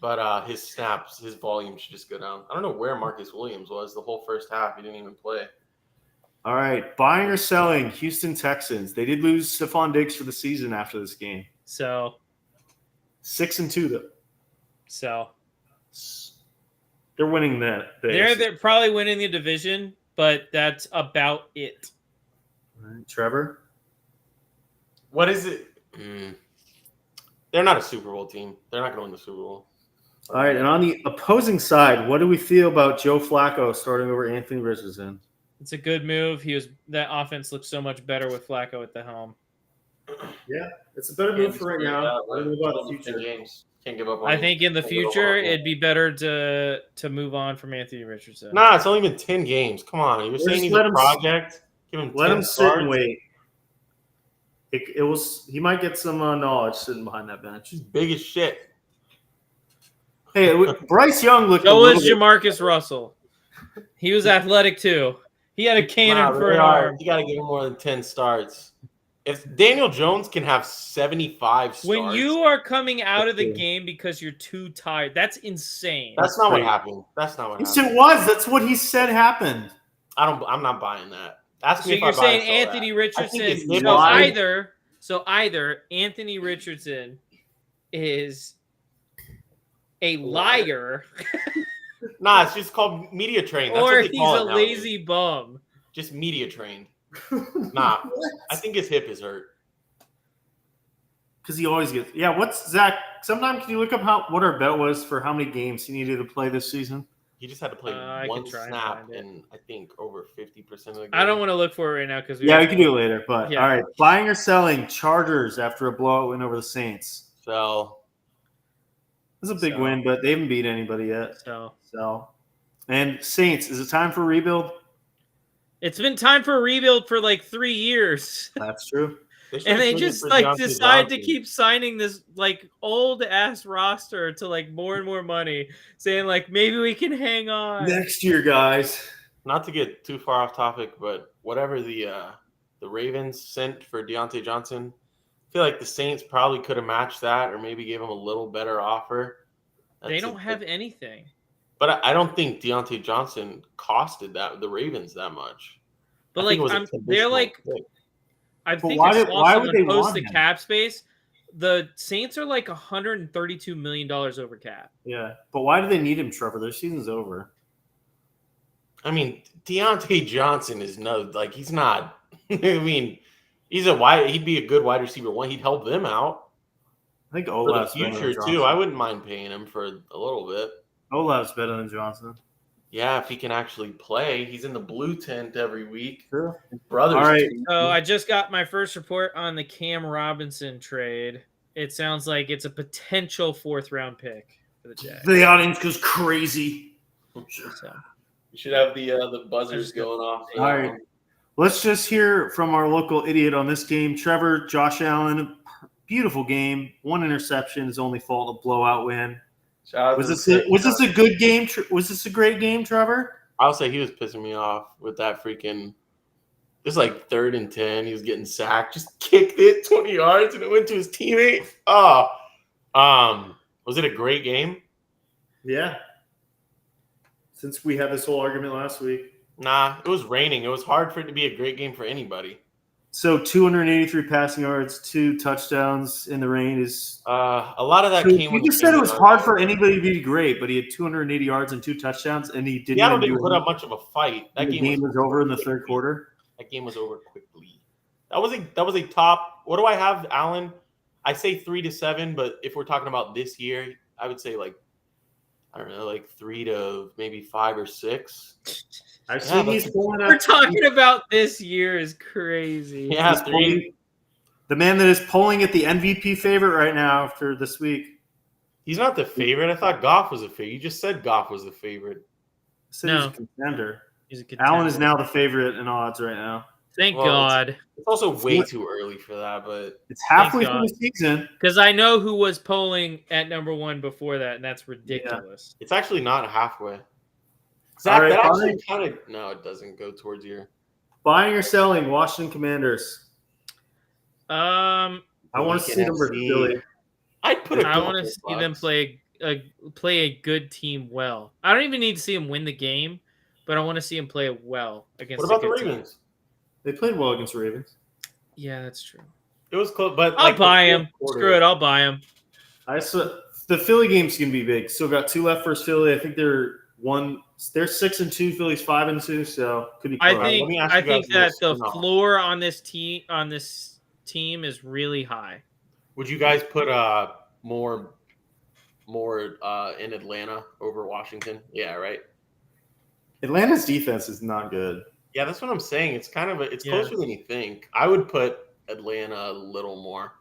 but his snaps, his volume should just go down. I don't know where Marcus Williams was the whole first half. He didn't even play. All right. Buying or selling Houston Texans. They did lose Stephon Diggs for the season after this game. So 6-2 though. So they're winning that. They're probably winning the division, but that's about it. All right, Trevor. What is it? They're not a Super Bowl team. They're not going to win the Super Bowl. All right, and on the opposing side, what do we feel about Joe Flacco starting over Anthony Richardson? It's a good move. That offense looks so much better with Flacco at the helm. Yeah, it's a better move for right now. What about the future? Games. Can't give up on I think in the future it'd be better to move on from Anthony Richardson. Nah, it's only been 10 games. Come on, you were saying he's a project. Give him let 10 him sit and wait. He might get some knowledge sitting behind that bench. He's big as shit. Hey, Bryce Young looked. So was Jamarcus Russell. He was athletic too. He had a cannon for an arm. You got to give him more than 10 starts. If Daniel Jones can have 75 starts. When you are coming out of the game because you're too tired, that's insane. That's not what happened. That's not what happened. Yes, it was. That's what he said happened. I'm not buying that. Ask me so if you're I buy saying it, Anthony Richardson. So either Anthony Richardson is a liar, nah, it's just called media trained. That's or what they he's call a it lazy bum. Just media trained. Nah, I think his hip is hurt. Because he always gets. Yeah, what's Zach? Sometime can you look up what our bet was for how many games he needed to play this season? He just had to play I one can try and snap find it. in, I think, over 50% of the game. I don't want to look for it right now because we can do it later. But all right, buying or selling Chargers after a blowout win over the Saints. Sell. This is a big win, but they haven't beat anybody yet. So. And Saints, is it time for a rebuild? It's been time for a rebuild for like 3 years. That's true. And they just like decide to keep signing this like old ass roster to like more and more money, saying like maybe we can hang on next year, guys. Not to get too far off topic, but whatever the Ravens sent for Deontay Johnson, I feel like the Saints probably could have matched that or maybe gave him a little better offer. They don't have anything. But I don't think Deontay Johnson costed the Ravens that much. But like they're like. Pick. I think why would they want the cap space? The Saints are like $132 million over cap. Yeah, but why do they need him, Trevor? Their season's over. I mean, Deontay Johnson is he's not. I mean, he'd be a good wide receiver one. He'd help them out. I think for the future too. I wouldn't mind paying him for a little bit. Olaf's better than Johnson. Yeah, if he can actually play. He's in the blue tent every week. Sure. Brothers. All right. So I just got my first report on the Cam Robinson trade. It sounds like it's a potential 4th-round pick for the Jags. The audience goes crazy. So. You should have the buzzers going off. All right. Let's just hear from our local idiot on this game. Trevor, Josh Allen, beautiful game. 1 interception, his only fault, a blowout win. Was this a good game? Was this a great game, Trevor? I'll say he was pissing me off with that freaking. It's like 3rd and 10. He was getting sacked. Just kicked it 20 yards and it went to his teammate. Was it a great game? Yeah. Since we had this whole argument last week. Nah, it was raining. It was hard for it to be a great game for anybody. So 283 passing yards, 2 touchdowns in the rain is a lot of that came. You just said it was hard for anybody to be great, but he had 280 yards and 2 touchdowns, and he didn't. Seattle didn't put up much of a fight. That game was over in the 3rd quarter. That game was over quickly. That was a top. What do I have, Allen? I say 3-7, but if we're talking about this year, I would say like I don't know, like 3 to maybe 5 or 6. I've seen he's pulling up. We're talking about this year is crazy. Yeah, 3. The man that is polling at the MVP favorite right now after this week. He's not the favorite. I thought Goff was a favorite. You just said Goff was the favorite. I said he's a contender. He's a contender. Allen is now the favorite in odds right now. Thank God. It's also way too early for that, but it's halfway through the season. Because I know who was polling at number 1 before that, and that's ridiculous. Yeah. It's actually not halfway. Zach, that actually kind of no, it doesn't go towards your buying or selling Washington Commanders. I want to see them versus Philly. I'd put. I want to see them play a good team well. I don't even need to see them win the game, but I want to see them play well against. What about the Ravens? Team. They played well against the Ravens. Yeah, that's true. It was close, but I'll buy him. Screw it, I'll buy him. The Philly game's gonna be big. Still got 2 left versus Philly. I think they're 6-2. Philly's 5-2. So could be. I think that the floor on this team is really high. Would you guys put more in Atlanta over Washington? Yeah, right. Atlanta's defense is not good. Yeah, that's what I'm saying. It's kind of closer than you think. I would put Atlanta a little more.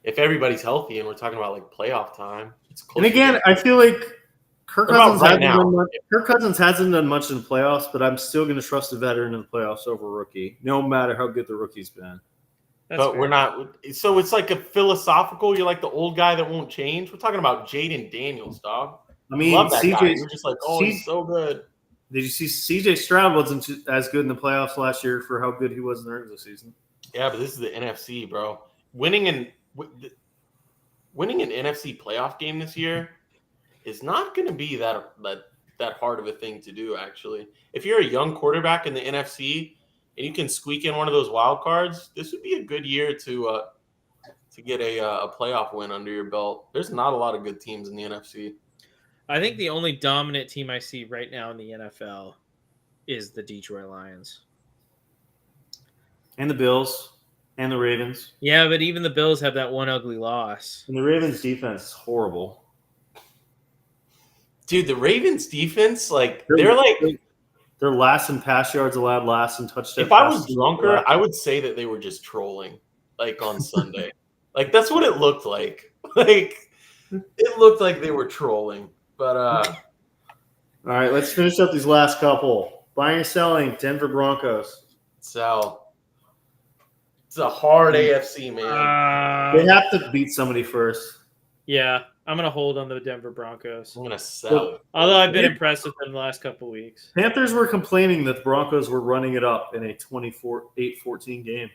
If everybody's healthy and we're talking about like playoff time, it's close. And again, I feel like Kirk Cousins hasn't done much in the playoffs, but I'm still going to trust a veteran in the playoffs over a rookie, no matter how good the rookie's been. But we're not. So it's like a philosophical. You're like the old guy that won't change. We're talking about Jaden Daniels, dog. I mean, love that guy. You're just like, he's so good. Did you see C.J. Stroud wasn't as good in the playoffs last year for how good he was in the regular season? Yeah, but this is the NFC, bro. Winning an NFC playoff game this year is not going to be that hard of a thing to do. Actually, if you're a young quarterback in the NFC and you can squeak in one of those wild cards, this would be a good year to get a playoff win under your belt. There's not a lot of good teams in the NFC. I think the only dominant team I see right now in the NFL is the Detroit Lions. And the Bills. And the Ravens. Yeah, but even the Bills have that one ugly loss. And the Ravens' defense is horrible. Dude, the Ravens defense, like they're last in pass yards allowed, last in touchdowns. If I was drunker, I would say that they were just trolling, like on Sunday. Like that's what it looked like. Like it looked like they were trolling. But all right, let's finish up these last couple. Buying or selling, Denver Broncos. Sell. It's a hard AFC, man. They have to beat somebody first. Yeah, I'm gonna hold on the Denver Broncos. I'm gonna sell. Although I've been impressed with them the last couple of weeks. Panthers were complaining that the Broncos were running it up in a 8-14 game.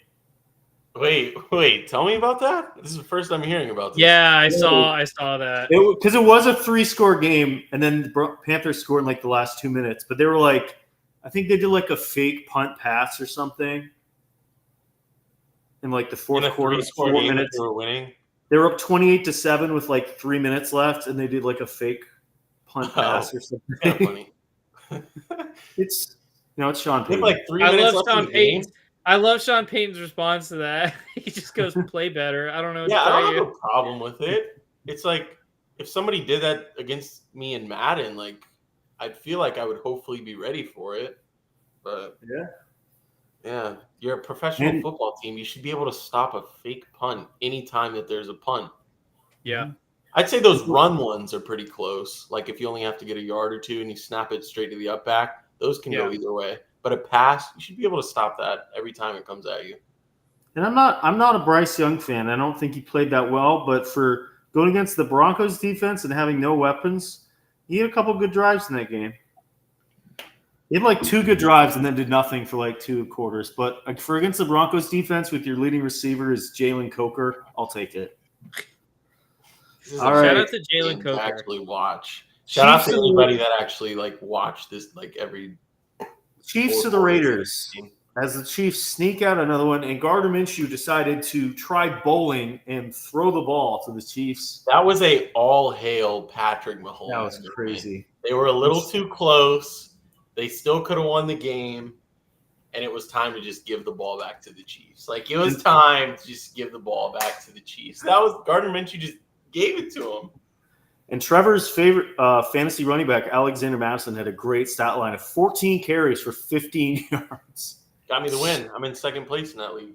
Wait, tell me about that. This is the first I'm hearing about this. Yeah, I saw that. Because it was a 3-score game, and then the Panthers scored in like the last 2 minutes. But they were like, I think they did like a fake punt pass or something in like the fourth quarter. 4 minutes. They were winning. They were up 28-7 with like 3 minutes left, and they did like a fake punt pass or something. Kind of funny. It's Sean Payton. Like 3 minutes left in the game. I love Sean Payton's response to that. He just goes, "Play better." I don't know. Yeah, I don't have a problem with it. It's like if somebody did that against me in Madden, like I'd feel like I would hopefully be ready for it. But yeah, you're a professional football team. You should be able to stop a fake punt anytime that there's a punt. Yeah. I'd say those run ones are pretty close. Like if you only have to get a yard or two and you snap it straight to the up back, those can go either way. But a pass, you should be able to stop that every time it comes at you. And I'm not a Bryce Young fan. I don't think he played that well, but for going against the Broncos defense and having no weapons, he had a couple good drives in that game. He had like 2 good drives and then did nothing for like 2 quarters. But for against the Broncos defense with your leading receiver is Jalen Coker, I'll take it. All right. Shout out to Jalen Coker. Actually watch. Shout out to anybody that actually like watch this like every. Chiefs to the Raiders. As the Chiefs sneak out another one, and Gardner Minshew decided to try bowling and throw the ball to the Chiefs. That was a all-hail Patrick Mahomes. That was crazy. They were a little too close. They still could have won the game, and it was time to just give the ball back to the Chiefs. Like, it was time to just give the ball back to the Chiefs. That was – Gardner Minshew just gave it to him. And Trevor's favorite fantasy running back, Alexander Madison, had a great stat line of 14 carries for 15 yards. Got me the win. I'm in second place in that league.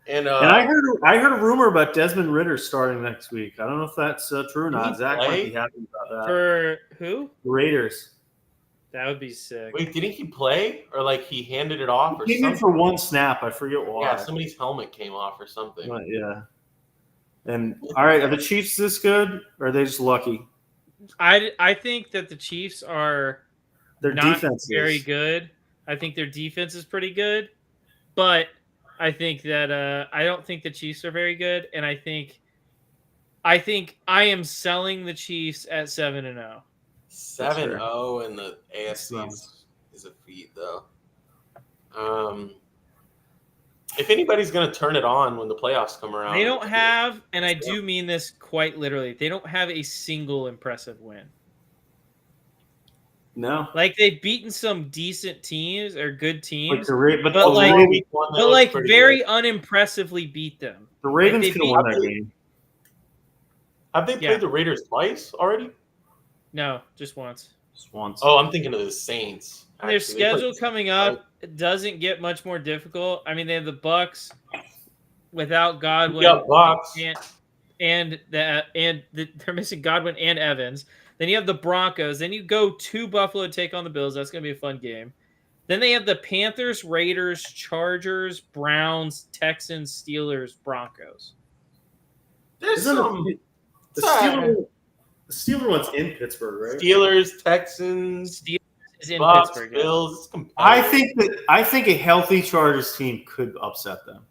And I heard a rumor about Desmond Ridder starting next week. I don't know if that's true or not. Zach might be happy about that. For who? The Raiders. That would be sick. Wait, didn't he play? Or like he handed it off or something? He came in for 1 snap. I forget why. Yeah, somebody's helmet came off or something. But, yeah. And all right, are the Chiefs this good, or are they just lucky? I think that the Chiefs are their not defense very good. I think their defense is pretty good, but I think that I don't think the Chiefs are very good, and I think I am selling the Chiefs at 7-0. 7-0 in the AFC is a feat, though. If anybody's going to turn it on when the playoffs come around. They don't have, and I do mean this quite literally, they don't have a single impressive win. No. Like, they've beaten some decent teams or good teams, but very unimpressively beat them. The Ravens could have won that game. Have they played the Raiders twice already? No, just once. Just once. Oh, I'm thinking of the Saints. Their schedule coming up doesn't get much more difficult. I mean, they have the Bucks without Godwin. Yeah, Bucks. And they're missing Godwin and Evans. Then you have the Broncos. Then you go to Buffalo to take on the Bills. That's going to be a fun game. Then they have the Panthers, Raiders, Chargers, Browns, Texans, Steelers, Broncos. There's the Steelers one's in Pittsburgh, right? Steelers, Texans, is in Bucks, Pittsburgh. Bills. I think a healthy Chargers team could upset them.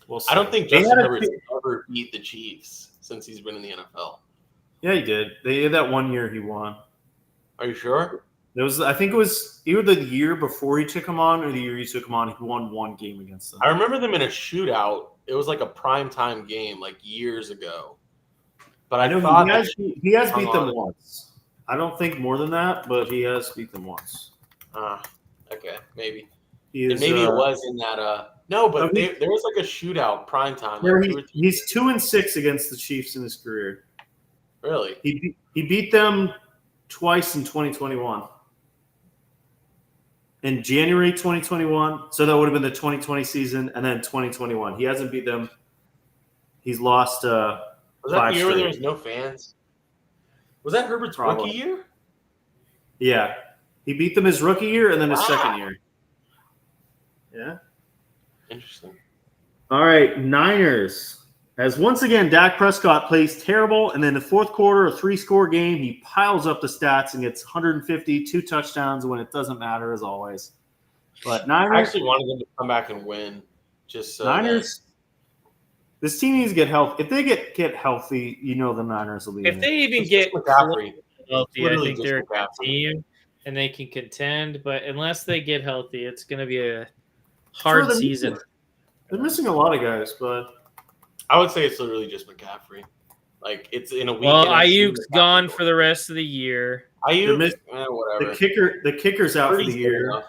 We'll see. I don't think Justin Herbert's ever beat the Chiefs since he's been in the NFL. Yeah, he did. They had that 1 year he won. Are you sure? I think it was either the year before he took him on or the year he took him on. He won 1 game against them. I remember them in a shootout. It was like a primetime game, like years ago. But I thought he has beat them once. I don't think more than that, but he has beat them once. Okay, maybe. It was in that. No, but there was like a shootout primetime. He's 2-6 against the Chiefs in his career. Really? He beat them twice in 2021. In January 2021, so that would have been the 2020 season, and then 2021. He hasn't beat them. He's lost Was that 5 the year where straight. there was no fans? Was that Herbert's Probably. rookie year? Yeah. He beat them his rookie year and then his second year. Yeah. Interesting. All right, Niners. As once again, Dak Prescott plays terrible, and then the fourth quarter, a 3-score game, he piles up the stats and gets 150, 2 touchdowns when it doesn't matter, as always. But Niners. I actually wanted them to come back and win. Just so Niners. This team needs to get healthy. If they get healthy, the Niners will be. If they even get McCaffrey. healthy, I think they're a good team and they can contend. But unless they get healthy, it's going to be a hard season. They're missing a lot of guys, but I would say it's literally just McCaffrey. Like it's in a week. Well, Ayuk's gone for the rest of the year. Ayuk, whatever. The kicker's out for the year.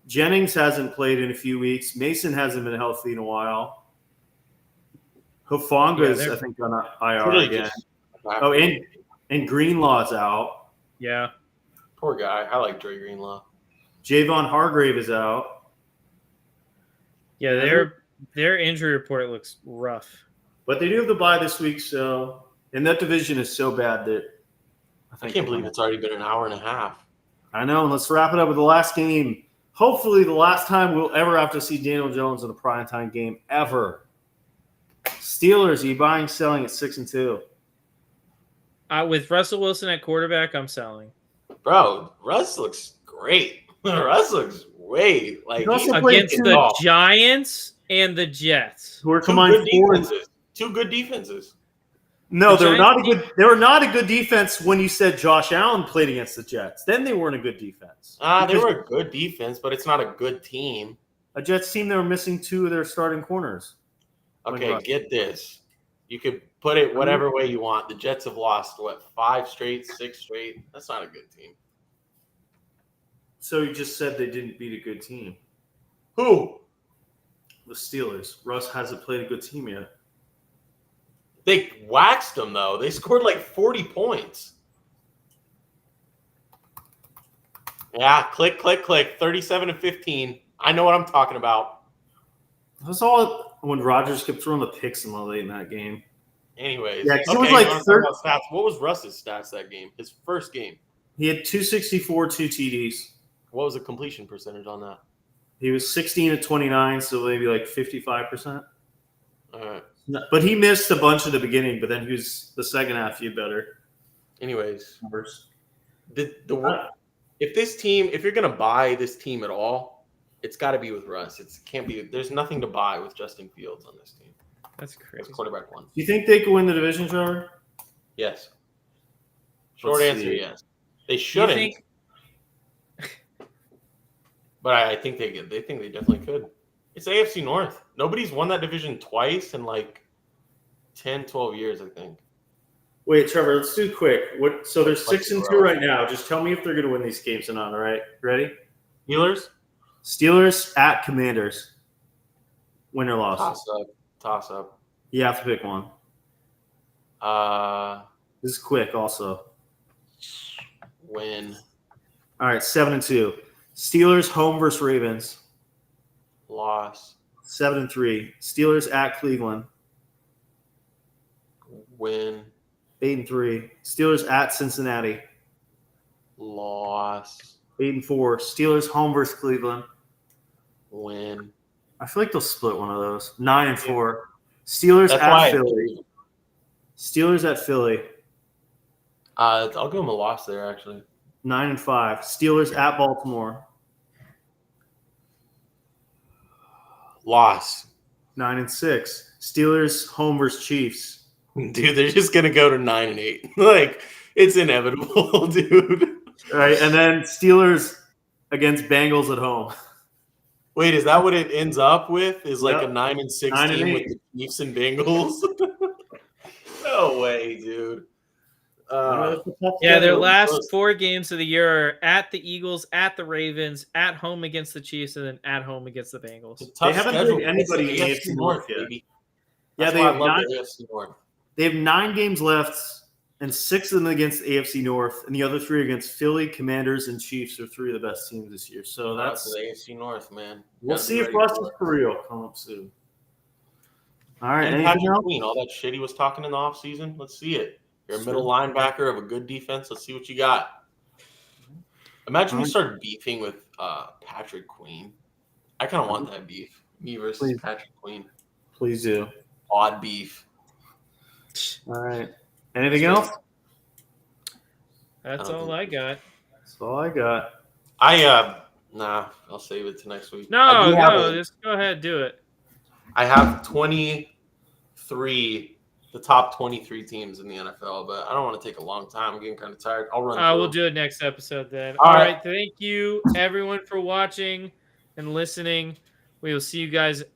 Jennings hasn't played in a few weeks. Mason hasn't been healthy in a while. Hufanga's, I think, on IR really again. Oh, and Greenlaw's out. Yeah. Poor guy. I like Dre Greenlaw. Javon Hargrave is out. Yeah, their injury report looks rough. But they do have the bye this week, so and that division is so bad that I can't believe it's already been an hour and a half. I know. Let's wrap it up with the last game. Hopefully, the last time we'll ever have to see Daniel Jones in a primetime game ever. Steelers, are you buying, selling at 6-2? With Russell Wilson at quarterback, I'm selling. Bro, Russ looks great. Russ looks great. Like against the Giants and the Jets, who are combined two good defenses. No, they were not a good. They were not a good defense when you said Josh Allen played against the Jets. Then they weren't a good defense. They were a good defense, but it's not a good team. A Jets team that were missing 2 of their starting corners. Okay, get this. You could put it whatever way you want. The Jets have lost 5 straight, 6 straight. That's not a good team. So you just said they didn't beat a good team. Who? The Steelers. Russ hasn't played a good team yet. They waxed them, though. They scored like 40 points. Yeah, click. 37-15. I know what I'm talking about. I saw when Rodgers kept throwing the picks in late in that game. Anyways. Yeah, it was like stats. What was Russ's stats that game? His first game. He had 264, 2 TDs. What was the completion percentage on that? He was 16-29, so maybe like 55%. All right. But he missed a bunch at the beginning, but then he was the second half he better. Anyways, if you're gonna buy this team at all, it's got to be with Russ. It can't be. There's nothing to buy with Justin Fields on this team. That's crazy. That's quarterback 1. Do you think they could win the division, Trevor? Yes. Short answer, yes. They shouldn't. But I think they think they definitely could. It's AFC North. Nobody's won that division twice in like 10, 12 years, I think. Wait, Trevor, let's do quick. So they're 6-2 right now. Just tell me if they're going to win these games or not, all right? Ready? Steelers at Commanders. Win or loss? Toss up. You have to pick one. This is quick also. Win. All right, 7-2. Steelers home versus Ravens. Loss. 7-3. Steelers at Cleveland. Win. 8-3. Steelers at Cincinnati. Loss. 8-4. Steelers home versus Cleveland. Win. I feel like they'll split one of those. 9-4. Steelers at Philly. Steelers at Philly. I'll give them a loss there, actually. 9-5. Steelers at Baltimore. Loss. 9-6. Steelers home versus Chiefs. Dude, they're just gonna go to 9-8. Like, it's inevitable, dude. All right, and then Steelers against Bengals at home. Wait, is that what it ends up with? Is like Yep. a 9-6 team with the Chiefs and Bengals? No way, dude. Yeah, their last 4 games of the year are at the Eagles, at the Ravens, at home against the Chiefs, and then at home against the Bengals. They haven't played anybody in the AFC North yet. Baby. Yeah, they have 9 games left, and 6 of them against the AFC North, and the other 3 against Philly, Commanders, and Chiefs are 3 of the best teams this year. So That's that's the AFC North, man. we'll see if Russ is for real. Come up soon. All right, And anything Patrick else? Queen, all that shit he was talking in the offseason, let's see it. You're a middle linebacker of a good defense. Let's see what you got. Imagine we started beefing with Patrick Queen. I kind of want that beef. Me versus Patrick Queen. Please do. Odd beef. All right. Anything else? That's all I got. That's all I got. I'll save it to next week. No, just go ahead, do it. I have 23, the top 23 teams in the NFL, but I don't want to take a long time. I'm getting kind of tired. I'll run. We'll do it next episode then. All All right. right. Thank you, everyone, for watching and listening. We will see you guys